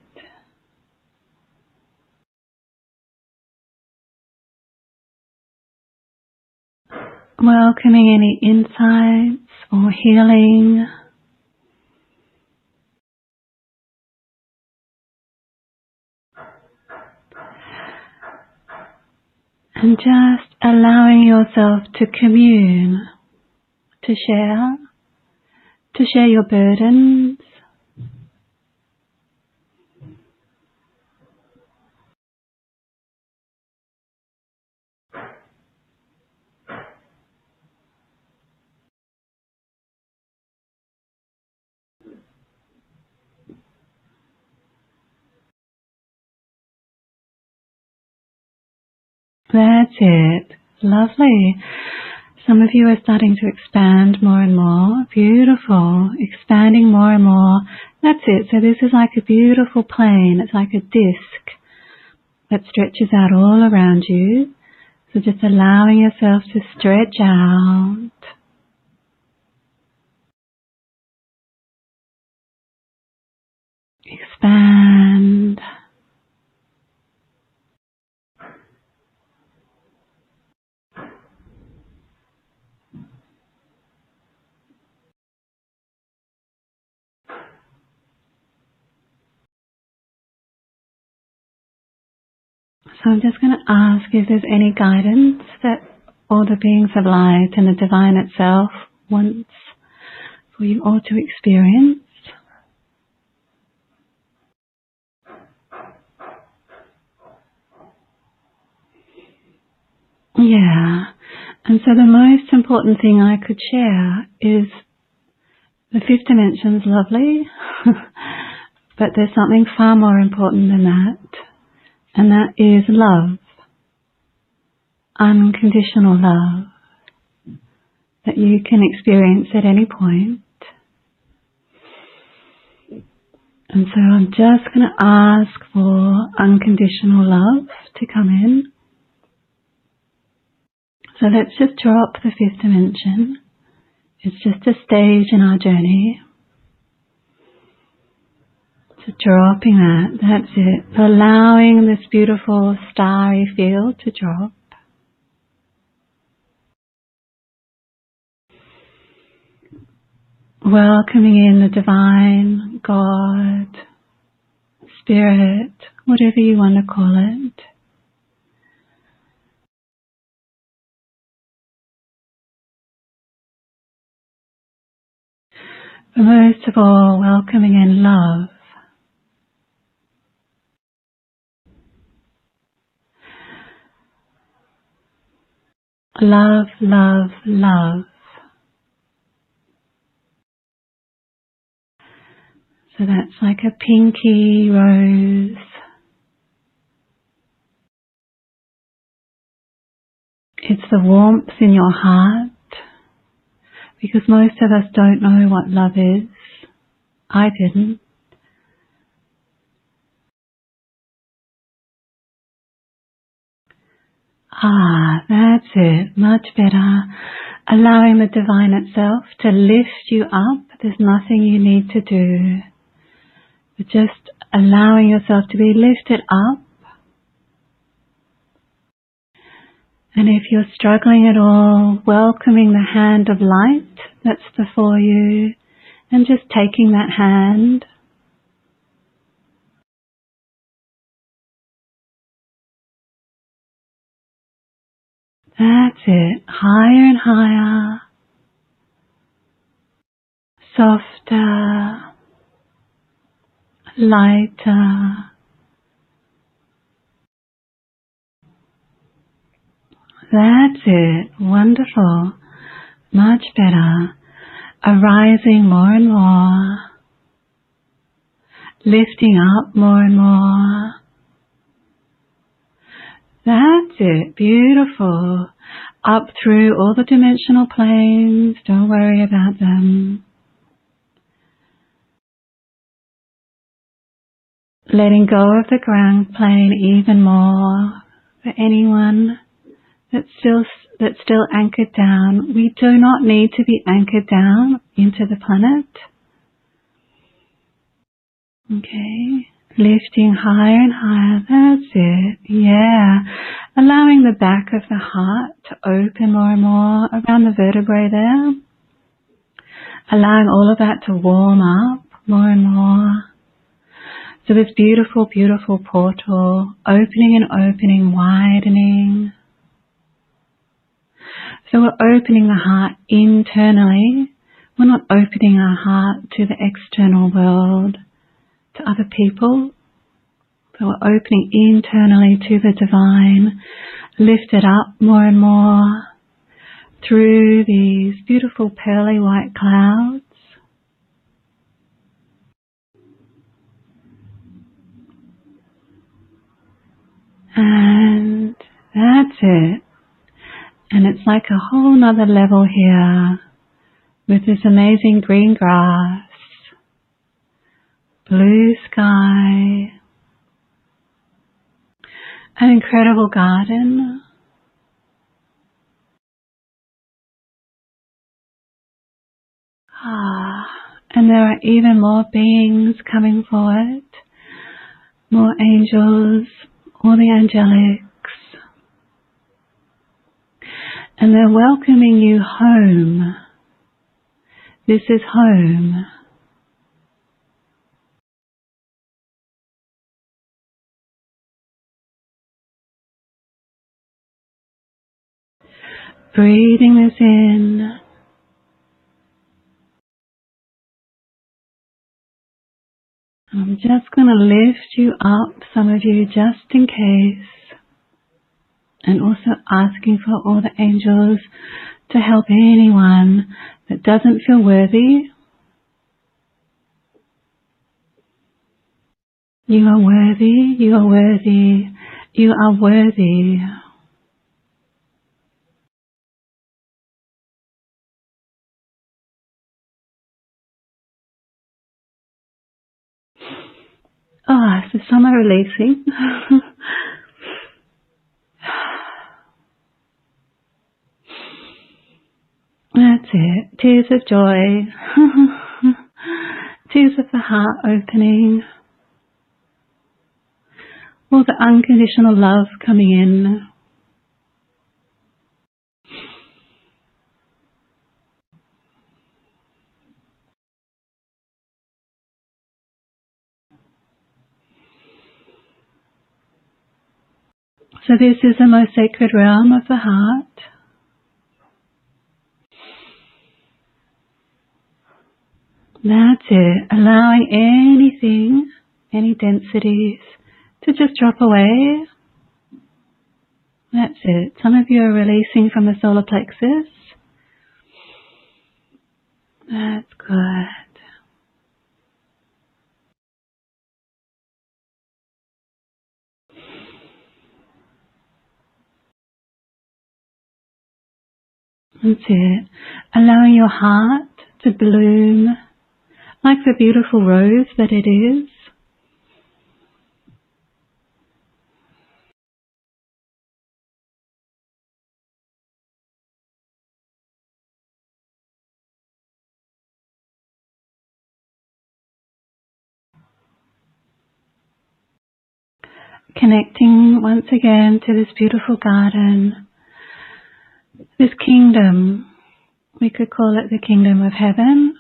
Welcoming any insights or healing. And just allowing yourself to commune, to share your burdens. That's it. Lovely. Some of you are starting to expand more and more. Beautiful. Expanding more and more. That's it. So this is like a beautiful plane. It's like a disc that stretches out all around you. So just allowing yourself to stretch out. Expand. So I'm just going to ask if there's any guidance that all the beings of light and the divine itself wants for you all to experience. Yeah. And so the most important thing I could share is the fifth dimension's lovely, but there's something far more important than that, and that is love. Unconditional love that you can experience at any point. And so I'm just going to ask for unconditional love to come in. So let's just drop the fifth dimension. It's just a stage in our journey. So dropping that, that's it. Allowing this beautiful starry field to drop. Welcoming in the divine, God, Spirit, whatever you want to call it. But most of all, welcoming in love. Love, love, love. So that's like a pinky rose. It's the warmth in your heart, because most of us don't know what love is. I didn't. That's it. Much better. Allowing the divine itself to lift you up. There's nothing you need to do. But just allowing yourself to be lifted up. And if you're struggling at all, welcoming the hand of light that's before you and just taking that hand. That's it. Higher and higher. Softer. Lighter. That's it. Wonderful. Much better. Arising more and more. Lifting up more and more. That's it. Beautiful. Up through all the dimensional planes. Don't worry about them. Letting go of the ground plane even more. For anyone that's still anchored down, we do not need to be anchored down into the planet. Okay. Lifting higher and higher. That's it. Yeah. Allowing the back of the heart to open more and more around the vertebrae there. Allowing all of that to warm up more and more. So this beautiful, beautiful portal, opening and opening, widening. So we're opening the heart internally. We're not opening our heart to the external world, to other people. So we're opening internally to the divine, lifted up more and more through these beautiful pearly white clouds. And that's it. And it's like a whole nother level here with this amazing green grass, blue sky, an incredible garden. And there are even more beings coming forward, more angels, all the angelics. And they're welcoming you home. This is home. Breathing this in. I'm just going to lift you up, some of you, just in case. And also asking for all the angels to help anyone that doesn't feel worthy. You are worthy, you are worthy, you are worthy. Oh, so some are releasing. That's it. Tears of joy. Tears of the heart opening. All the unconditional love coming in. So this is the most sacred realm of the heart. That's it. Allowing anything, any densities, to just drop away. That's it. Some of you are releasing from the solar plexus. That's good. That's it. Allowing your heart to bloom like the beautiful rose that it is. Connecting once again to this beautiful garden, this kingdom. We could call it the kingdom of heaven.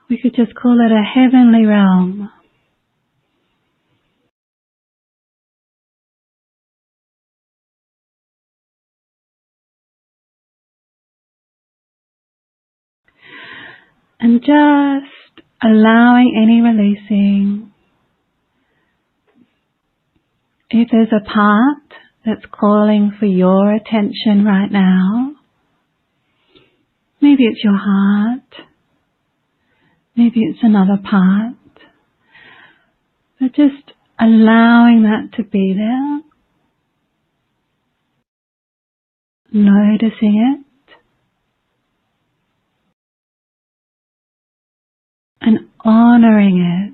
We could just call it a heavenly realm. And just allowing any releasing. If there's a part that's calling for your attention right now, maybe it's your heart, maybe it's another part, but just allowing that to be there, noticing it, and honoring it.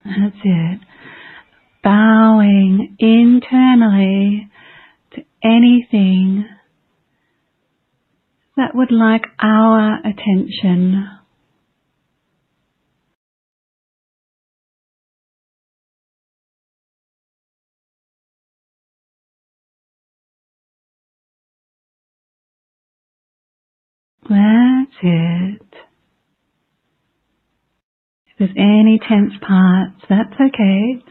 That's it. Bowing internally to anything that would like our attention. That's it. If there's any tense parts, that's okay.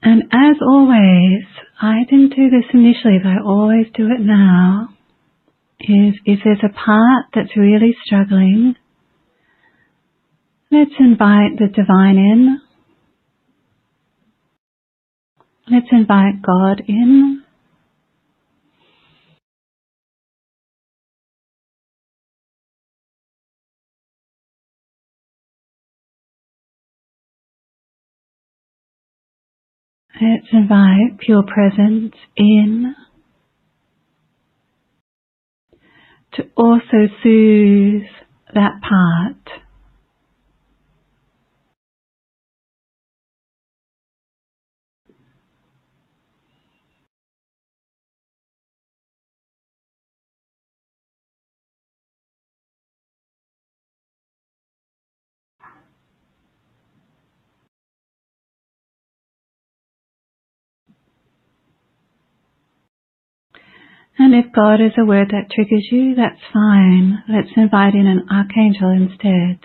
And as always, I didn't do this initially, but I always do it now, is if there's a part that's really struggling, let's invite the divine in. Let's invite God in. Let's invite pure presence in to also soothe that part. And if God is a word that triggers you, that's fine. Let's invite in an archangel instead.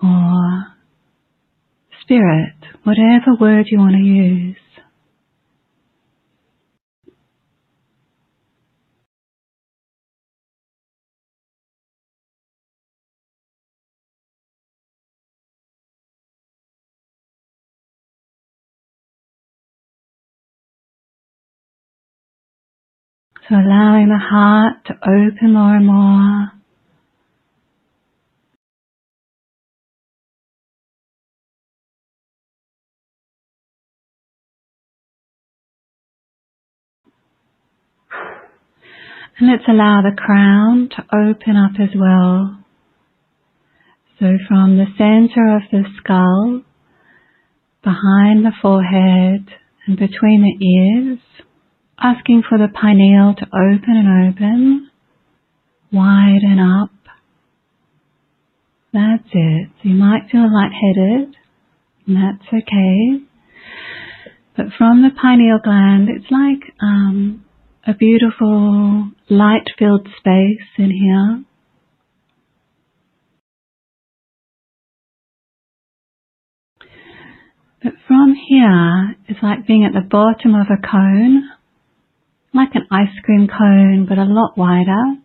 Or spirit, whatever word you want to use. So allowing the heart to open more and more. And let's allow the crown to open up as well. So from the center of the skull, behind the forehead and between the ears, asking for the pineal to open and open, widen up. That's it. So you might feel lightheaded, and that's okay. But from the pineal gland, it's like a beautiful light-filled space in here. But from here, it's like being at the bottom of a cone, like an ice cream cone, but a lot wider.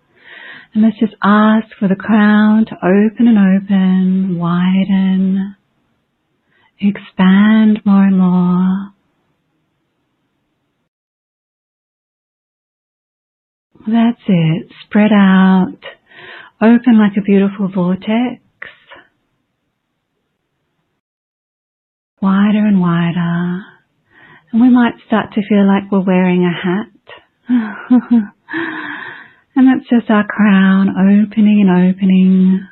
And let's just ask for the crown to open and open, widen, expand more and more. That's it. Spread out, open like a beautiful vortex, wider and wider. And we might start to feel like we're wearing a hat. And that's just our crown opening and opening.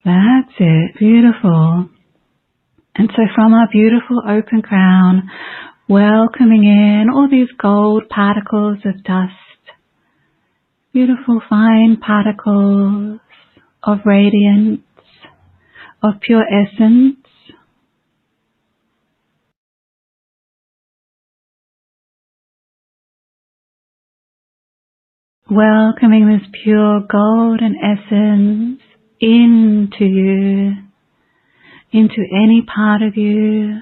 That's it. Beautiful. And so from our beautiful open crown, welcoming in all these gold particles of dust, beautiful fine particles of radiance, of pure essence. Welcoming this pure golden essence into you, into any part of you.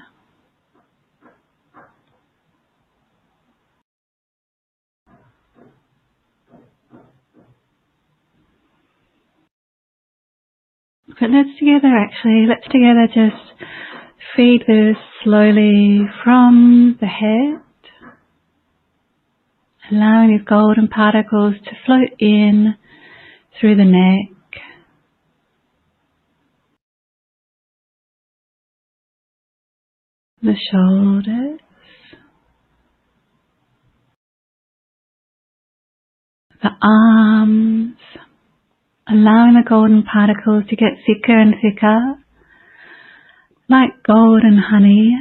But let's together just feed this slowly from the head, allowing these golden particles to float in through the neck, the shoulders, the arms, allowing the golden particles to get thicker and thicker, like golden honey.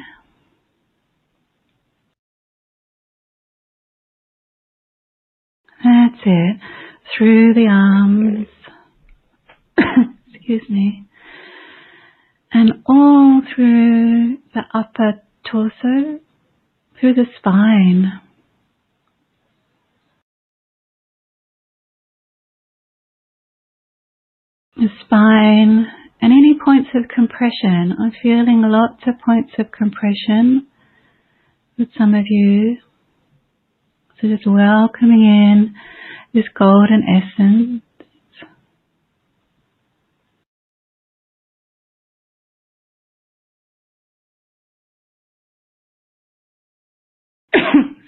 That's it. Through the arms, excuse me, and all through the upper torso, through the spine. The spine and any points of compression. I'm feeling lots of points of compression with some of you. So just welcoming in this golden essence.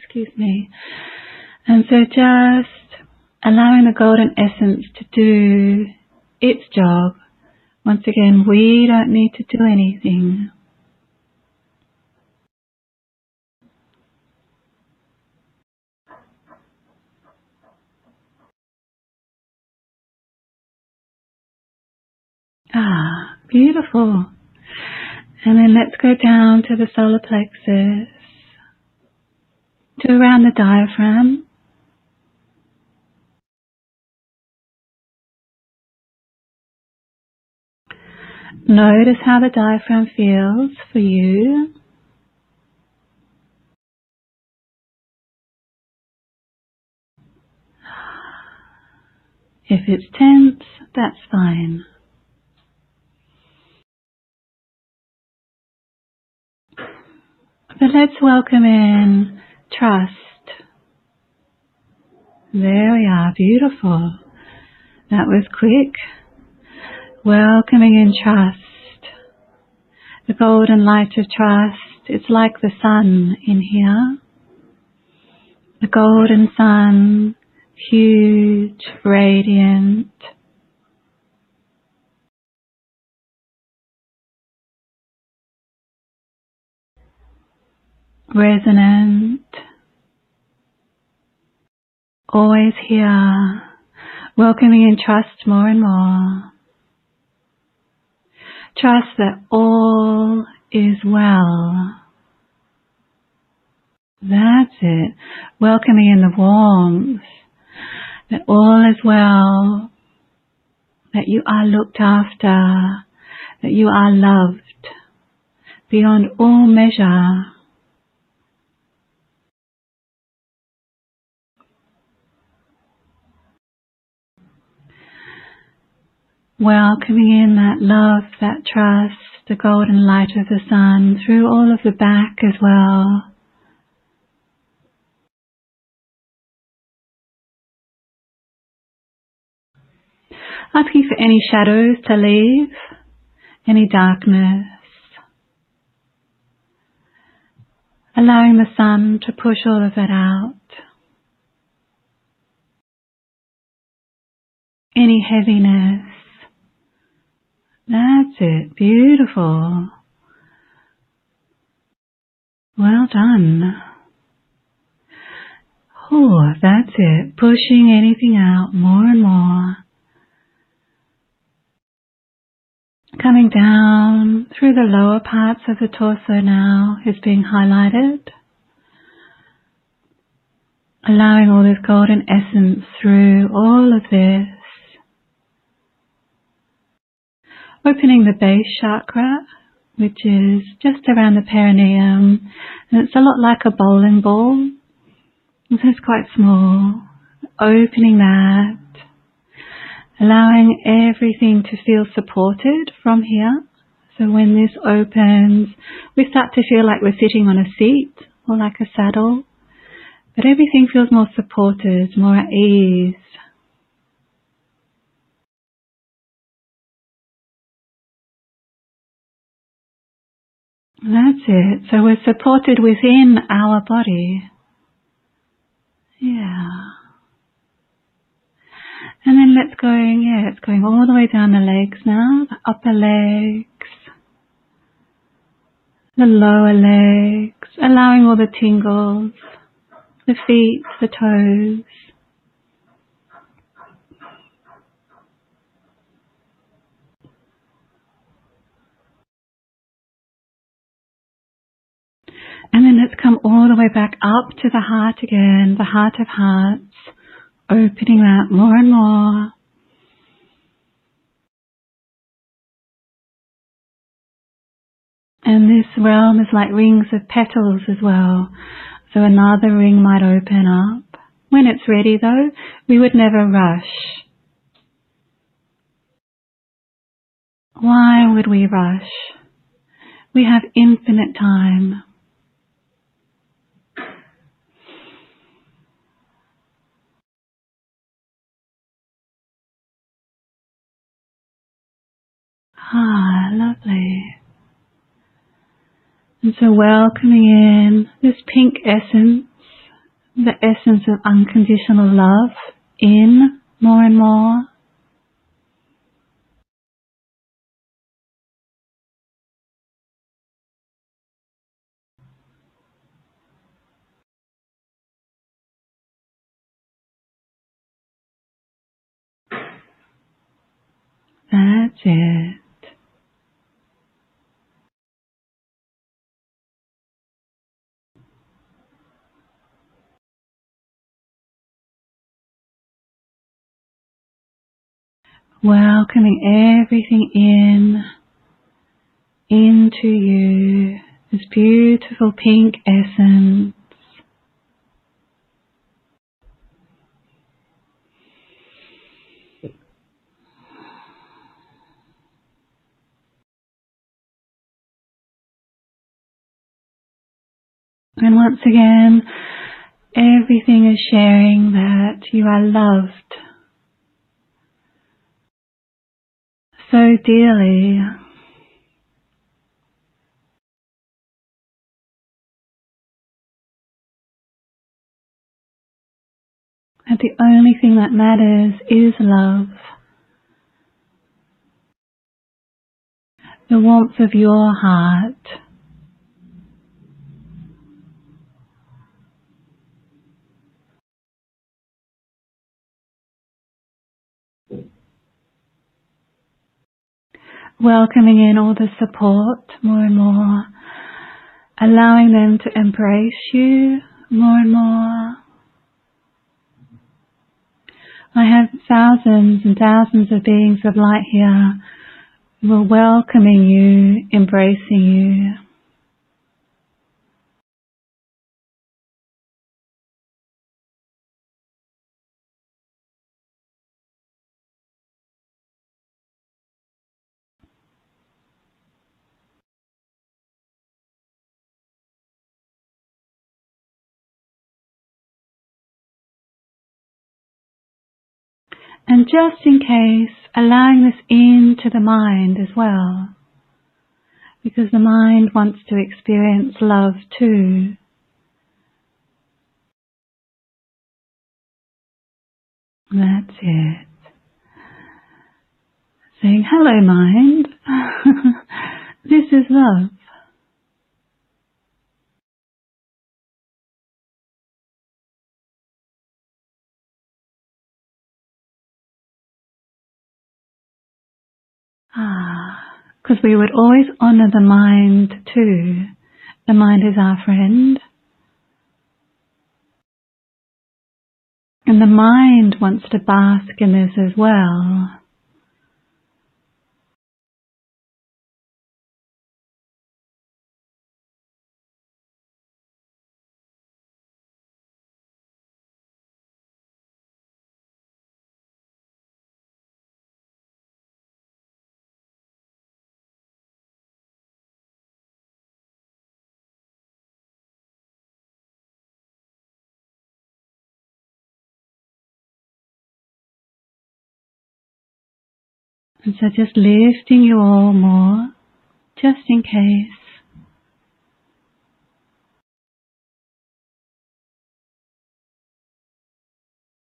Excuse me. And so just allowing the golden essence to do its job. Once again, we don't need to do anything. Ah, beautiful. And then let's go down to the solar plexus, to around the diaphragm. Notice how the diaphragm feels for you. If it's tense, that's fine. But let's welcome in trust. There we are, beautiful. That was quick. Welcoming in trust. The golden light of trust. It's like the sun in here. The golden sun, huge, radiant. Resonant. Always here. Welcoming in trust more and more. Trust that all is well. That's it. Welcoming in the warmth. That all is well. That you are looked after. That you are loved beyond all measure. Welcoming in that love, that trust, the golden light of the sun through all of the back as well. Asking for any shadows to leave, any darkness. Allowing the sun to push all of that out. Any heaviness. That's it. Beautiful. Well done. Oh, that's it. Pushing anything out more and more. Coming down through the lower parts of the torso now is being highlighted. Allowing all this golden essence through all of this. Opening the base chakra, which is just around the perineum. And it's a lot like a bowling ball. So it's quite small. Opening that. Allowing everything to feel supported from here. So when this opens, we start to feel like we're sitting on a seat or like a saddle. But everything feels more supported, more at ease. That's it. So we're supported within our body. Yeah. And then it's going all the way down the legs now. The upper legs. The lower legs. Allowing all the tingles. The feet, the toes. And then let's come all the way back up to the heart again. The heart of hearts. Opening that more and more. And this realm is like rings of petals as well. So another ring might open up. When it's ready though, we would never rush. Why would we rush? We have infinite time. Ah, lovely. And so welcoming in this pink essence, the essence of unconditional love, in more and more. That's it. Welcoming everything into you, this beautiful pink essence. And once again, everything is sharing that you are loved so dearly. That the only thing that matters is love. The warmth of your heart. Welcoming in all the support more and more. Allowing them to embrace you more and more. I have thousands and thousands of beings of light here who are welcoming you, embracing you. And just in case, allowing this into the mind as well. Because the mind wants to experience love too. That's it. Saying, hello mind, this is love. Because we would always honour the mind too. The mind is our friend. And the mind wants to bask in this as well. And so just lifting you all more, just in case.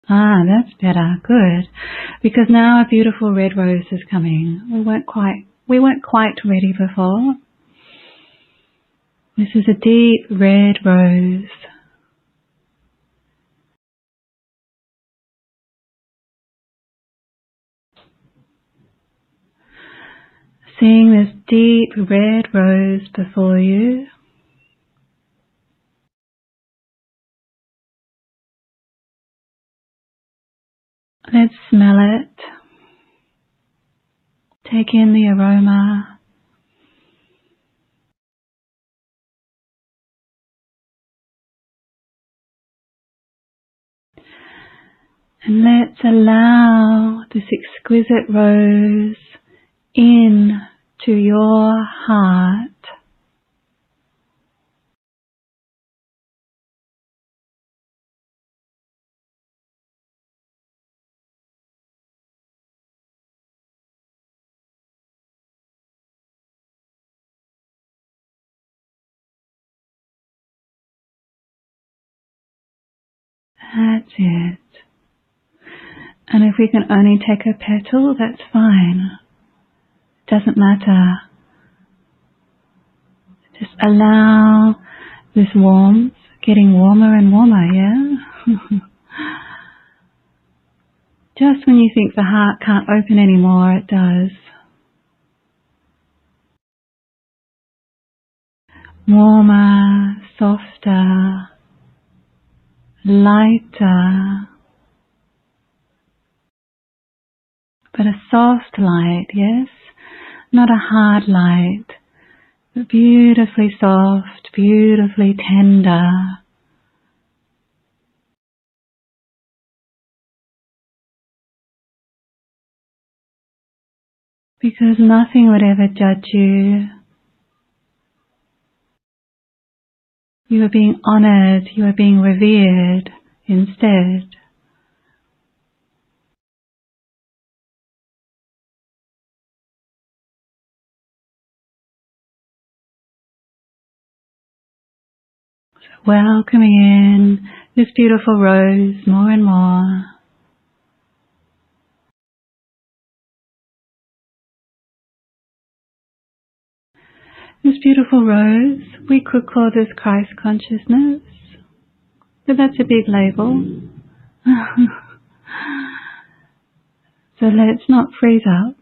That's better. Good. Because now a beautiful red rose is coming. We weren't quite ready before. This is a deep red rose. Seeing this deep red rose before you. Let's smell it. Take in the aroma. And let's allow this exquisite rose in to your heart. That's it. And if we can only take a petal, that's fine. Doesn't matter. Just allow this warmth getting warmer and warmer, yeah? Just when you think the heart can't open anymore, it does. Warmer, softer, lighter. But a soft light, yes? Not a hard light, but beautifully soft, beautifully tender. Because nothing would ever judge you. You are being honored. You are being revered instead. So welcoming in this beautiful rose more and more. This beautiful rose, we could call this Christ consciousness, but that's a big label. So let's not freeze up.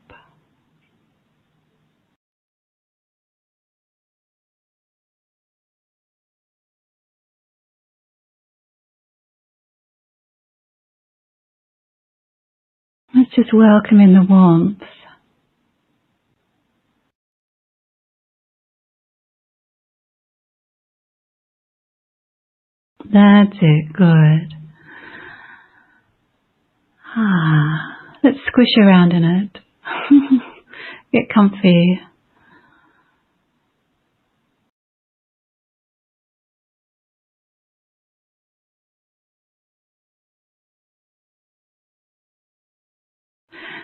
Let's just welcome in the warmth. That's it, good. Let's squish around in it. Get comfy.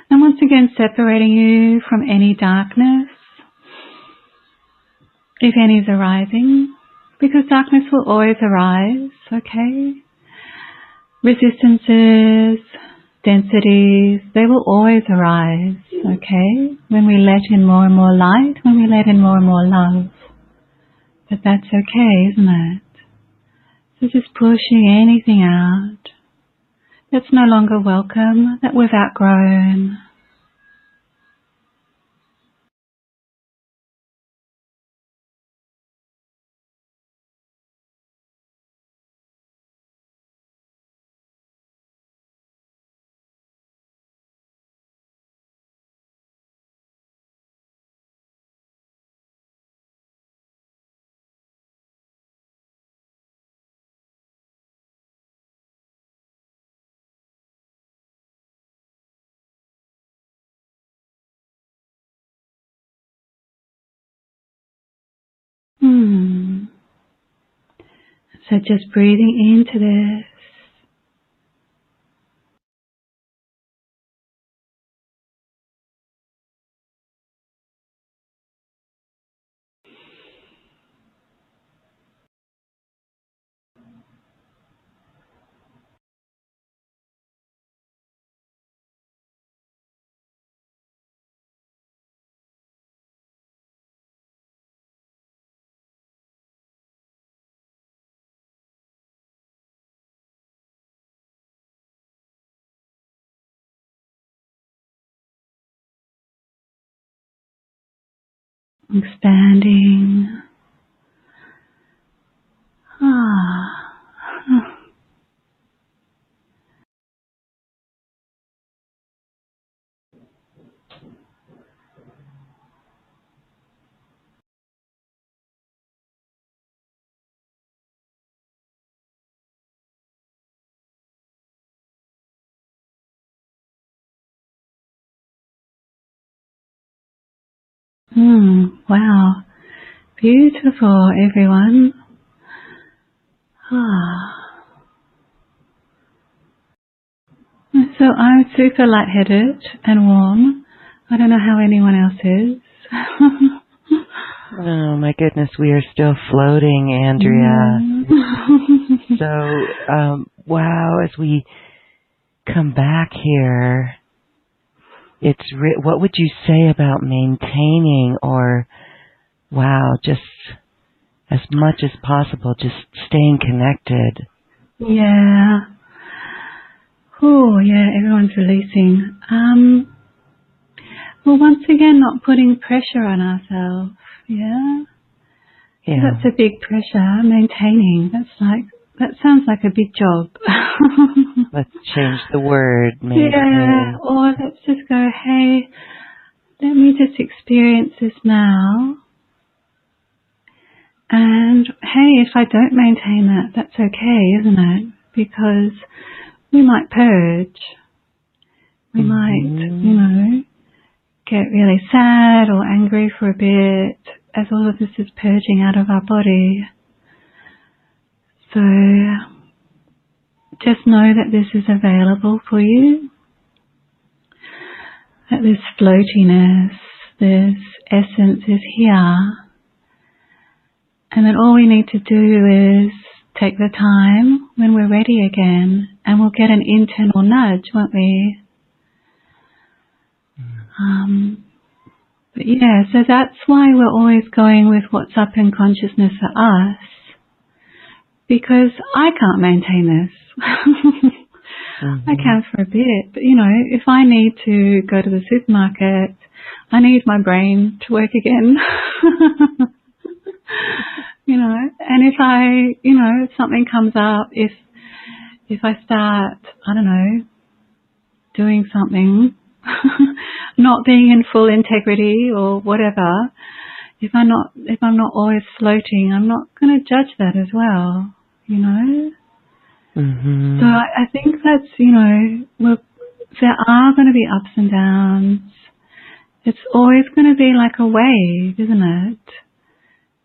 And once again, separating you from any darkness, if any is arising, because darkness will always arise, okay? Resistances, densities, they will always arise, okay? When we let in more and more light, when we let in more and more love. But that's okay, isn't it? So just pushing anything out that's no longer welcome, that we've outgrown. So just breathing into this. Expanding. Wow. Beautiful, everyone. So I'm super lightheaded and warm. I don't know how anyone else is. Oh my goodness, we are still floating, Andrea. So, wow, as we come back here, it's what would you say about maintaining or, wow, just as much as possible, just staying connected? Yeah. Oh, yeah, everyone's releasing. Well, once again, not putting pressure on ourselves. Yeah. That's a big pressure, maintaining. That sounds like a big job. Let's change the word, maintain. Yeah, or let's just go, hey, let me just experience this now. And hey, if I don't maintain that, that's okay, isn't it? Because we might purge. We might, get really sad or angry for a bit as all of this is purging out of our body. So just know that this is available for you, that this floatiness, this essence is here, and that all we need to do is take the time when we're ready again, and we'll get an internal nudge, won't we? But yeah, so that's why we're always going with what's up in consciousness for us, because I can't maintain this. I can for a bit, but if I need to go to the supermarket, I need my brain to work again. And if something comes up, if I start, I don't know, doing something, not being in full integrity or whatever, if I'm not always floating, I'm not going to judge that as well, So I think that's, there are going to be ups and downs. It's always going to be like a wave, isn't it?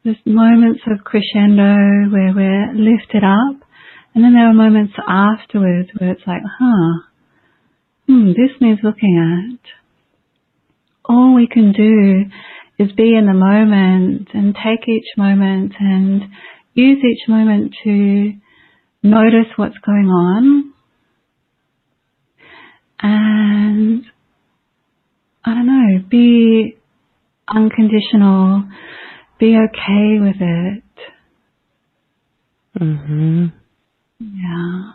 There's moments of crescendo where we're lifted up, and then there are moments afterwards where it's like, this needs looking at. All we can do is be in the moment and take each moment and use each moment to notice what's going on, and I don't know, be unconditional, be okay with it. Yeah.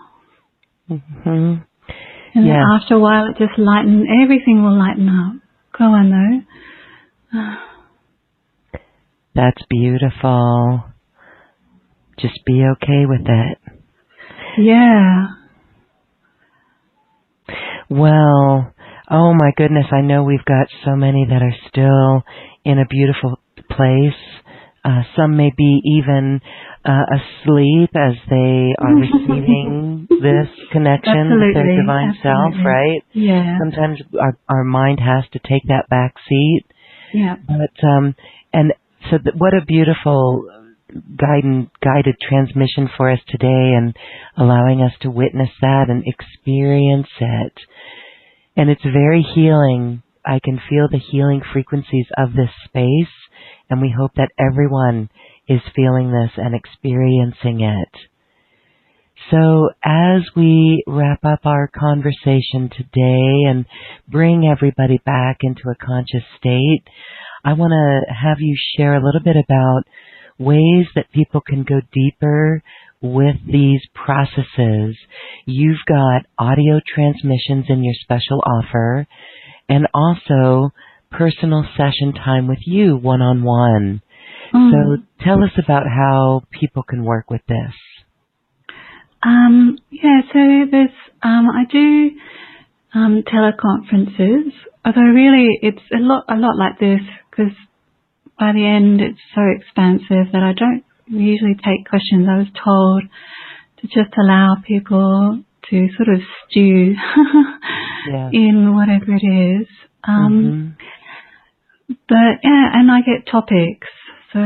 And then after a while it just everything will lighten up. Go on though. That's beautiful. Just be okay with it. Yeah. Well, oh my goodness, I know we've got so many that are still in a beautiful place. Some may be even asleep as they are receiving this connection with their divine self, right? Yeah. Sometimes our mind has to take that back seat. Yeah. But and so what a beautiful guided transmission for us today, and allowing us to witness that and experience it. And it's very healing. I can feel the healing frequencies of this space, and we hope that everyone is feeling this and experiencing it. So as we wrap up our conversation today and bring everybody back into a conscious state, I want to have you share a little bit about ways that people can go deeper with these processes. You've got audio transmissions in your special offer, and also personal session time with you one-on-one. So tell us about how people can work with this. So there's, I do teleconferences, although really it's a lot like this, because by the end it's so expansive that I don't usually take questions. I was told to just allow people to sort of stew in whatever it is. But yeah, and I get topics. So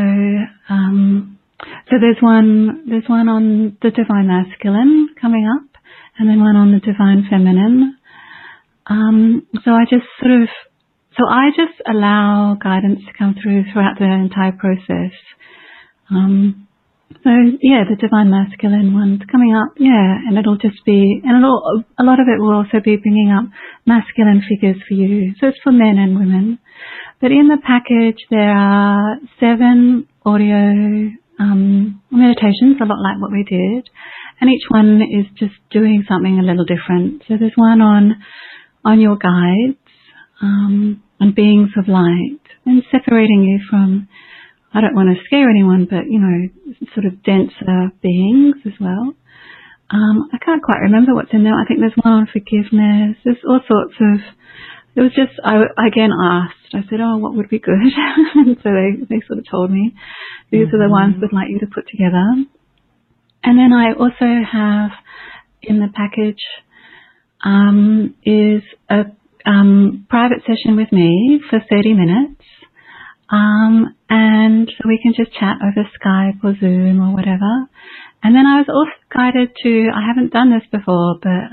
there's one on the divine masculine coming up, and then one on the divine feminine. So I just allow guidance to come throughout the entire process. The divine masculine one's coming up, and it'll just be, and a lot of it will also be bringing up masculine figures for you. So it's for men and women. But in the package there are 7 audio meditations, a lot like what we did, and each one is just doing something a little different. So there's one on your guides, on beings of light, and separating you from, I don't want to scare anyone, but sort of denser beings as well. I can't quite remember what's in there. I think there's one on forgiveness. There's all sorts of. It was just, I again asked. I said, what would be good? And so they sort of told me these are the ones we'd like you to put together. And then I also have in the package is a private session with me for 30 minutes. And so we can just chat over Skype or Zoom or whatever. And then I was also guided to, I haven't done this before, but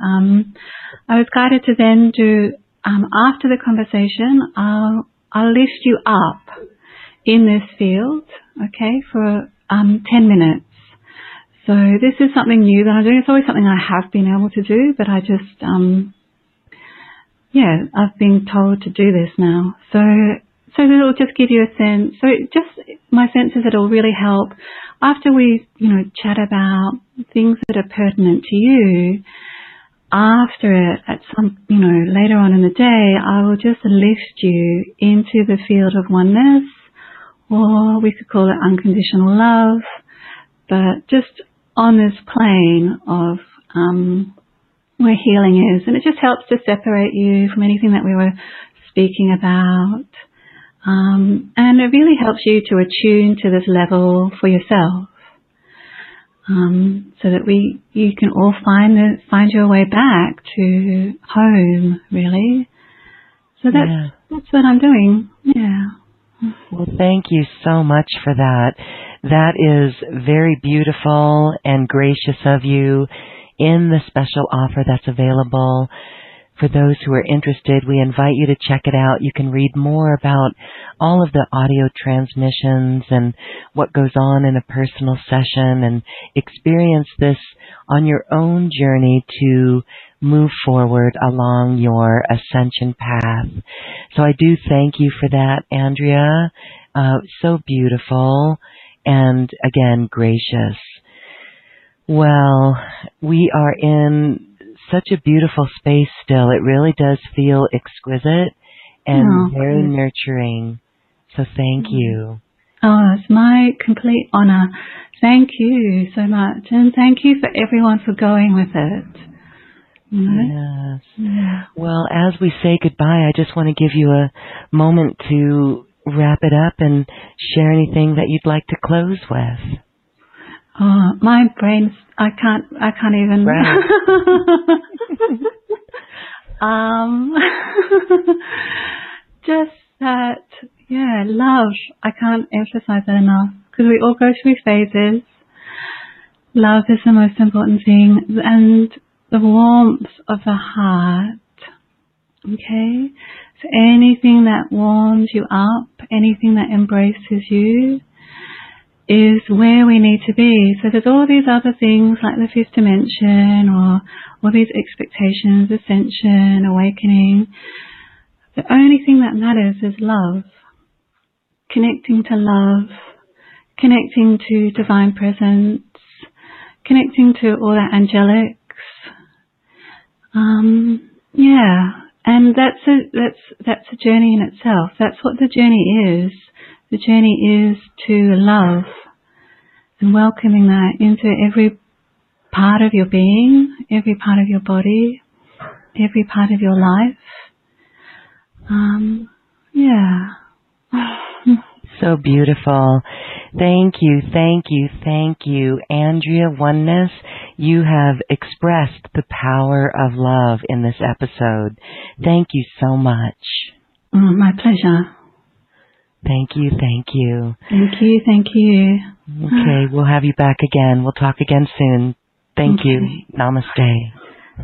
I was guided to then do, after the conversation, I'll lift you up in this field, okay, for 10 minutes. So this is something new that I'm doing. It's always something I have been able to do, but I just, I've been told to do this now. So it'll just give you a sense. So my sense is it'll really help after we, chat about things that are pertinent to you. After it, at some, later on in the day, I will just lift you into the field of oneness, or we could call it unconditional love, but just on this plane of where healing is. And it just helps to separate you from anything that we were speaking about. And it really helps you to attune to this level for yourself. So that you can all find your way back to home, really. So that's what I'm doing. Yeah. Well, thank you so much for that. That is very beautiful and gracious of you in the special offer that's available. For those who are interested, we invite you to check it out. You can read more about all of the audio transmissions and what goes on in a personal session and experience this on your own journey to move forward along your ascension path. So I do thank you for that, Andrea. So beautiful and, again, gracious. Well, we are in such a beautiful space still. It really does feel exquisite and very nurturing. So thank you. Oh, it's my complete honor. Thank you so much. And thank you for everyone for going with it. Yes. Yeah. Well, as we say goodbye, I just want to give you a moment to wrap it up and share anything that you'd like to close with. Oh, my brain, I can't even. Right. Just that, love. I can't emphasize that enough because we all go through phases. Love is the most important thing, and the warmth of the heart. Okay? So anything that warms you up, anything that embraces you, is where we need to be. So there's all these other things like the fifth dimension or all these expectations, ascension, awakening. The only thing that matters is love. Connecting to love, connecting to divine presence, connecting to all the angelics. And that's a journey in itself. That's what the journey is. The journey is to love and welcoming that into every part of your being, every part of your body, every part of your life. So beautiful. Thank you, thank you, thank you. Andrea Oneness, you have expressed the power of love in this episode. Thank you so much. My pleasure. Thank you, thank you. Thank you, thank you. Okay, we'll have you back again. We'll talk again soon. Thank you. Namaste.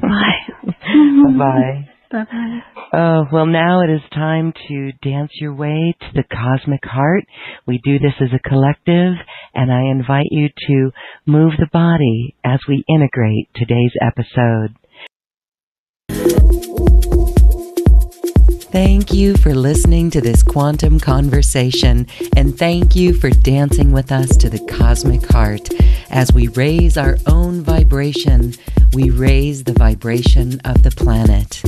Bye. Bye-bye. Bye-bye. Oh, well, now it is time to dance your way to the cosmic heart. We do this as a collective, and I invite you to move the body as we integrate today's episode. Thank you for listening to this quantum conversation, and thank you for dancing with us to the cosmic heart. As we raise our own vibration, we raise the vibration of the planet.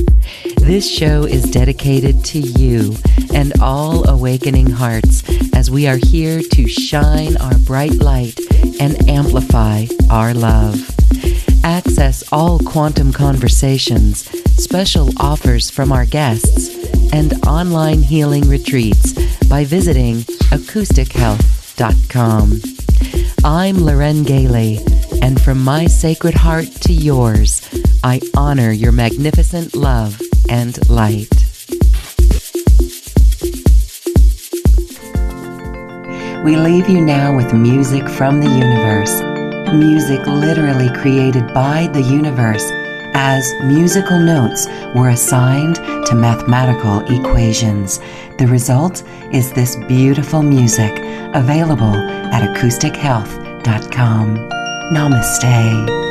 This show is dedicated to you and all awakening hearts as we are here to shine our bright light and amplify our love. Access all quantum conversations, special offers from our guests, and online healing retreats by visiting acoustichealth.com. I'm Loren Gailey, and from my sacred heart to yours, I honor your magnificent love and light. We leave you now with music from the universe. music literally created by the universe as musical notes were assigned to mathematical equations. The result is this beautiful music available at acoustichealth.com. Namaste.